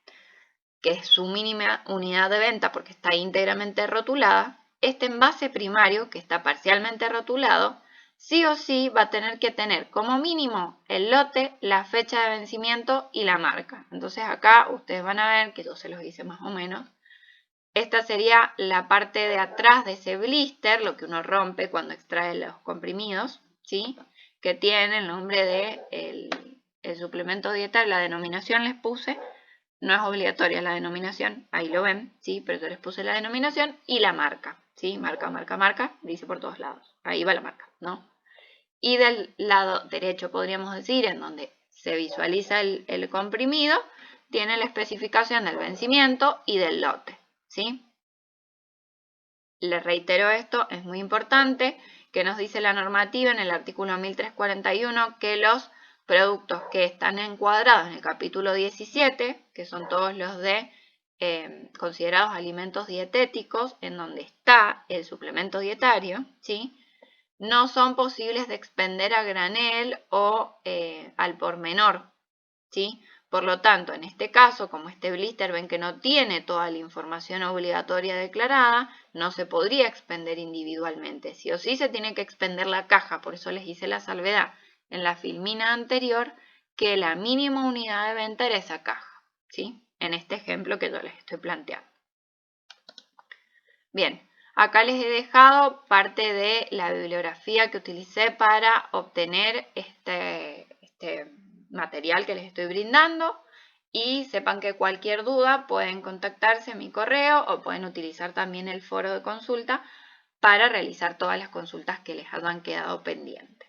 que es su mínima unidad de venta porque está íntegramente rotulada, este envase primario, que está parcialmente rotulado, sí o sí va a tener que tener como mínimo el lote, la fecha de vencimiento y la marca. Entonces acá ustedes van a ver que yo se los hice más o menos. Esta sería la parte de atrás de ese blister, lo que uno rompe cuando extrae los comprimidos, ¿sí? Que tiene el nombre de el suplemento dietario, la denominación les puse. No es obligatoria la denominación, ahí lo ven, ¿sí? Pero yo les puse la denominación y la marca, ¿sí? Marca, marca, marca, dice por todos lados. Ahí va la marca, ¿no? Y del lado derecho, podríamos decir, en donde se visualiza el comprimido, tiene la especificación del vencimiento y del lote, ¿sí? Les reitero esto, es muy importante, que nos dice la normativa en el artículo 1341 que los productos que están encuadrados en el capítulo 17, que son todos los de considerados alimentos dietéticos, en donde está el suplemento dietario, ¿sí? No son posibles de expender a granel o al por menor, ¿sí? Por lo tanto, en este caso, como este blister ven que no tiene toda la información obligatoria declarada, no se podría expender individualmente. Sí o sí se tiene que expender la caja, por eso les hice la salvedad en la filmina anterior que la mínima unidad de venta era esa caja, ¿sí? En este ejemplo que yo les estoy planteando. Bien, acá les he dejado parte de la bibliografía que utilicé para obtener este material que les estoy brindando y sepan que cualquier duda pueden contactarse a mi correo o pueden utilizar también el foro de consulta para realizar todas las consultas que les hayan quedado pendientes.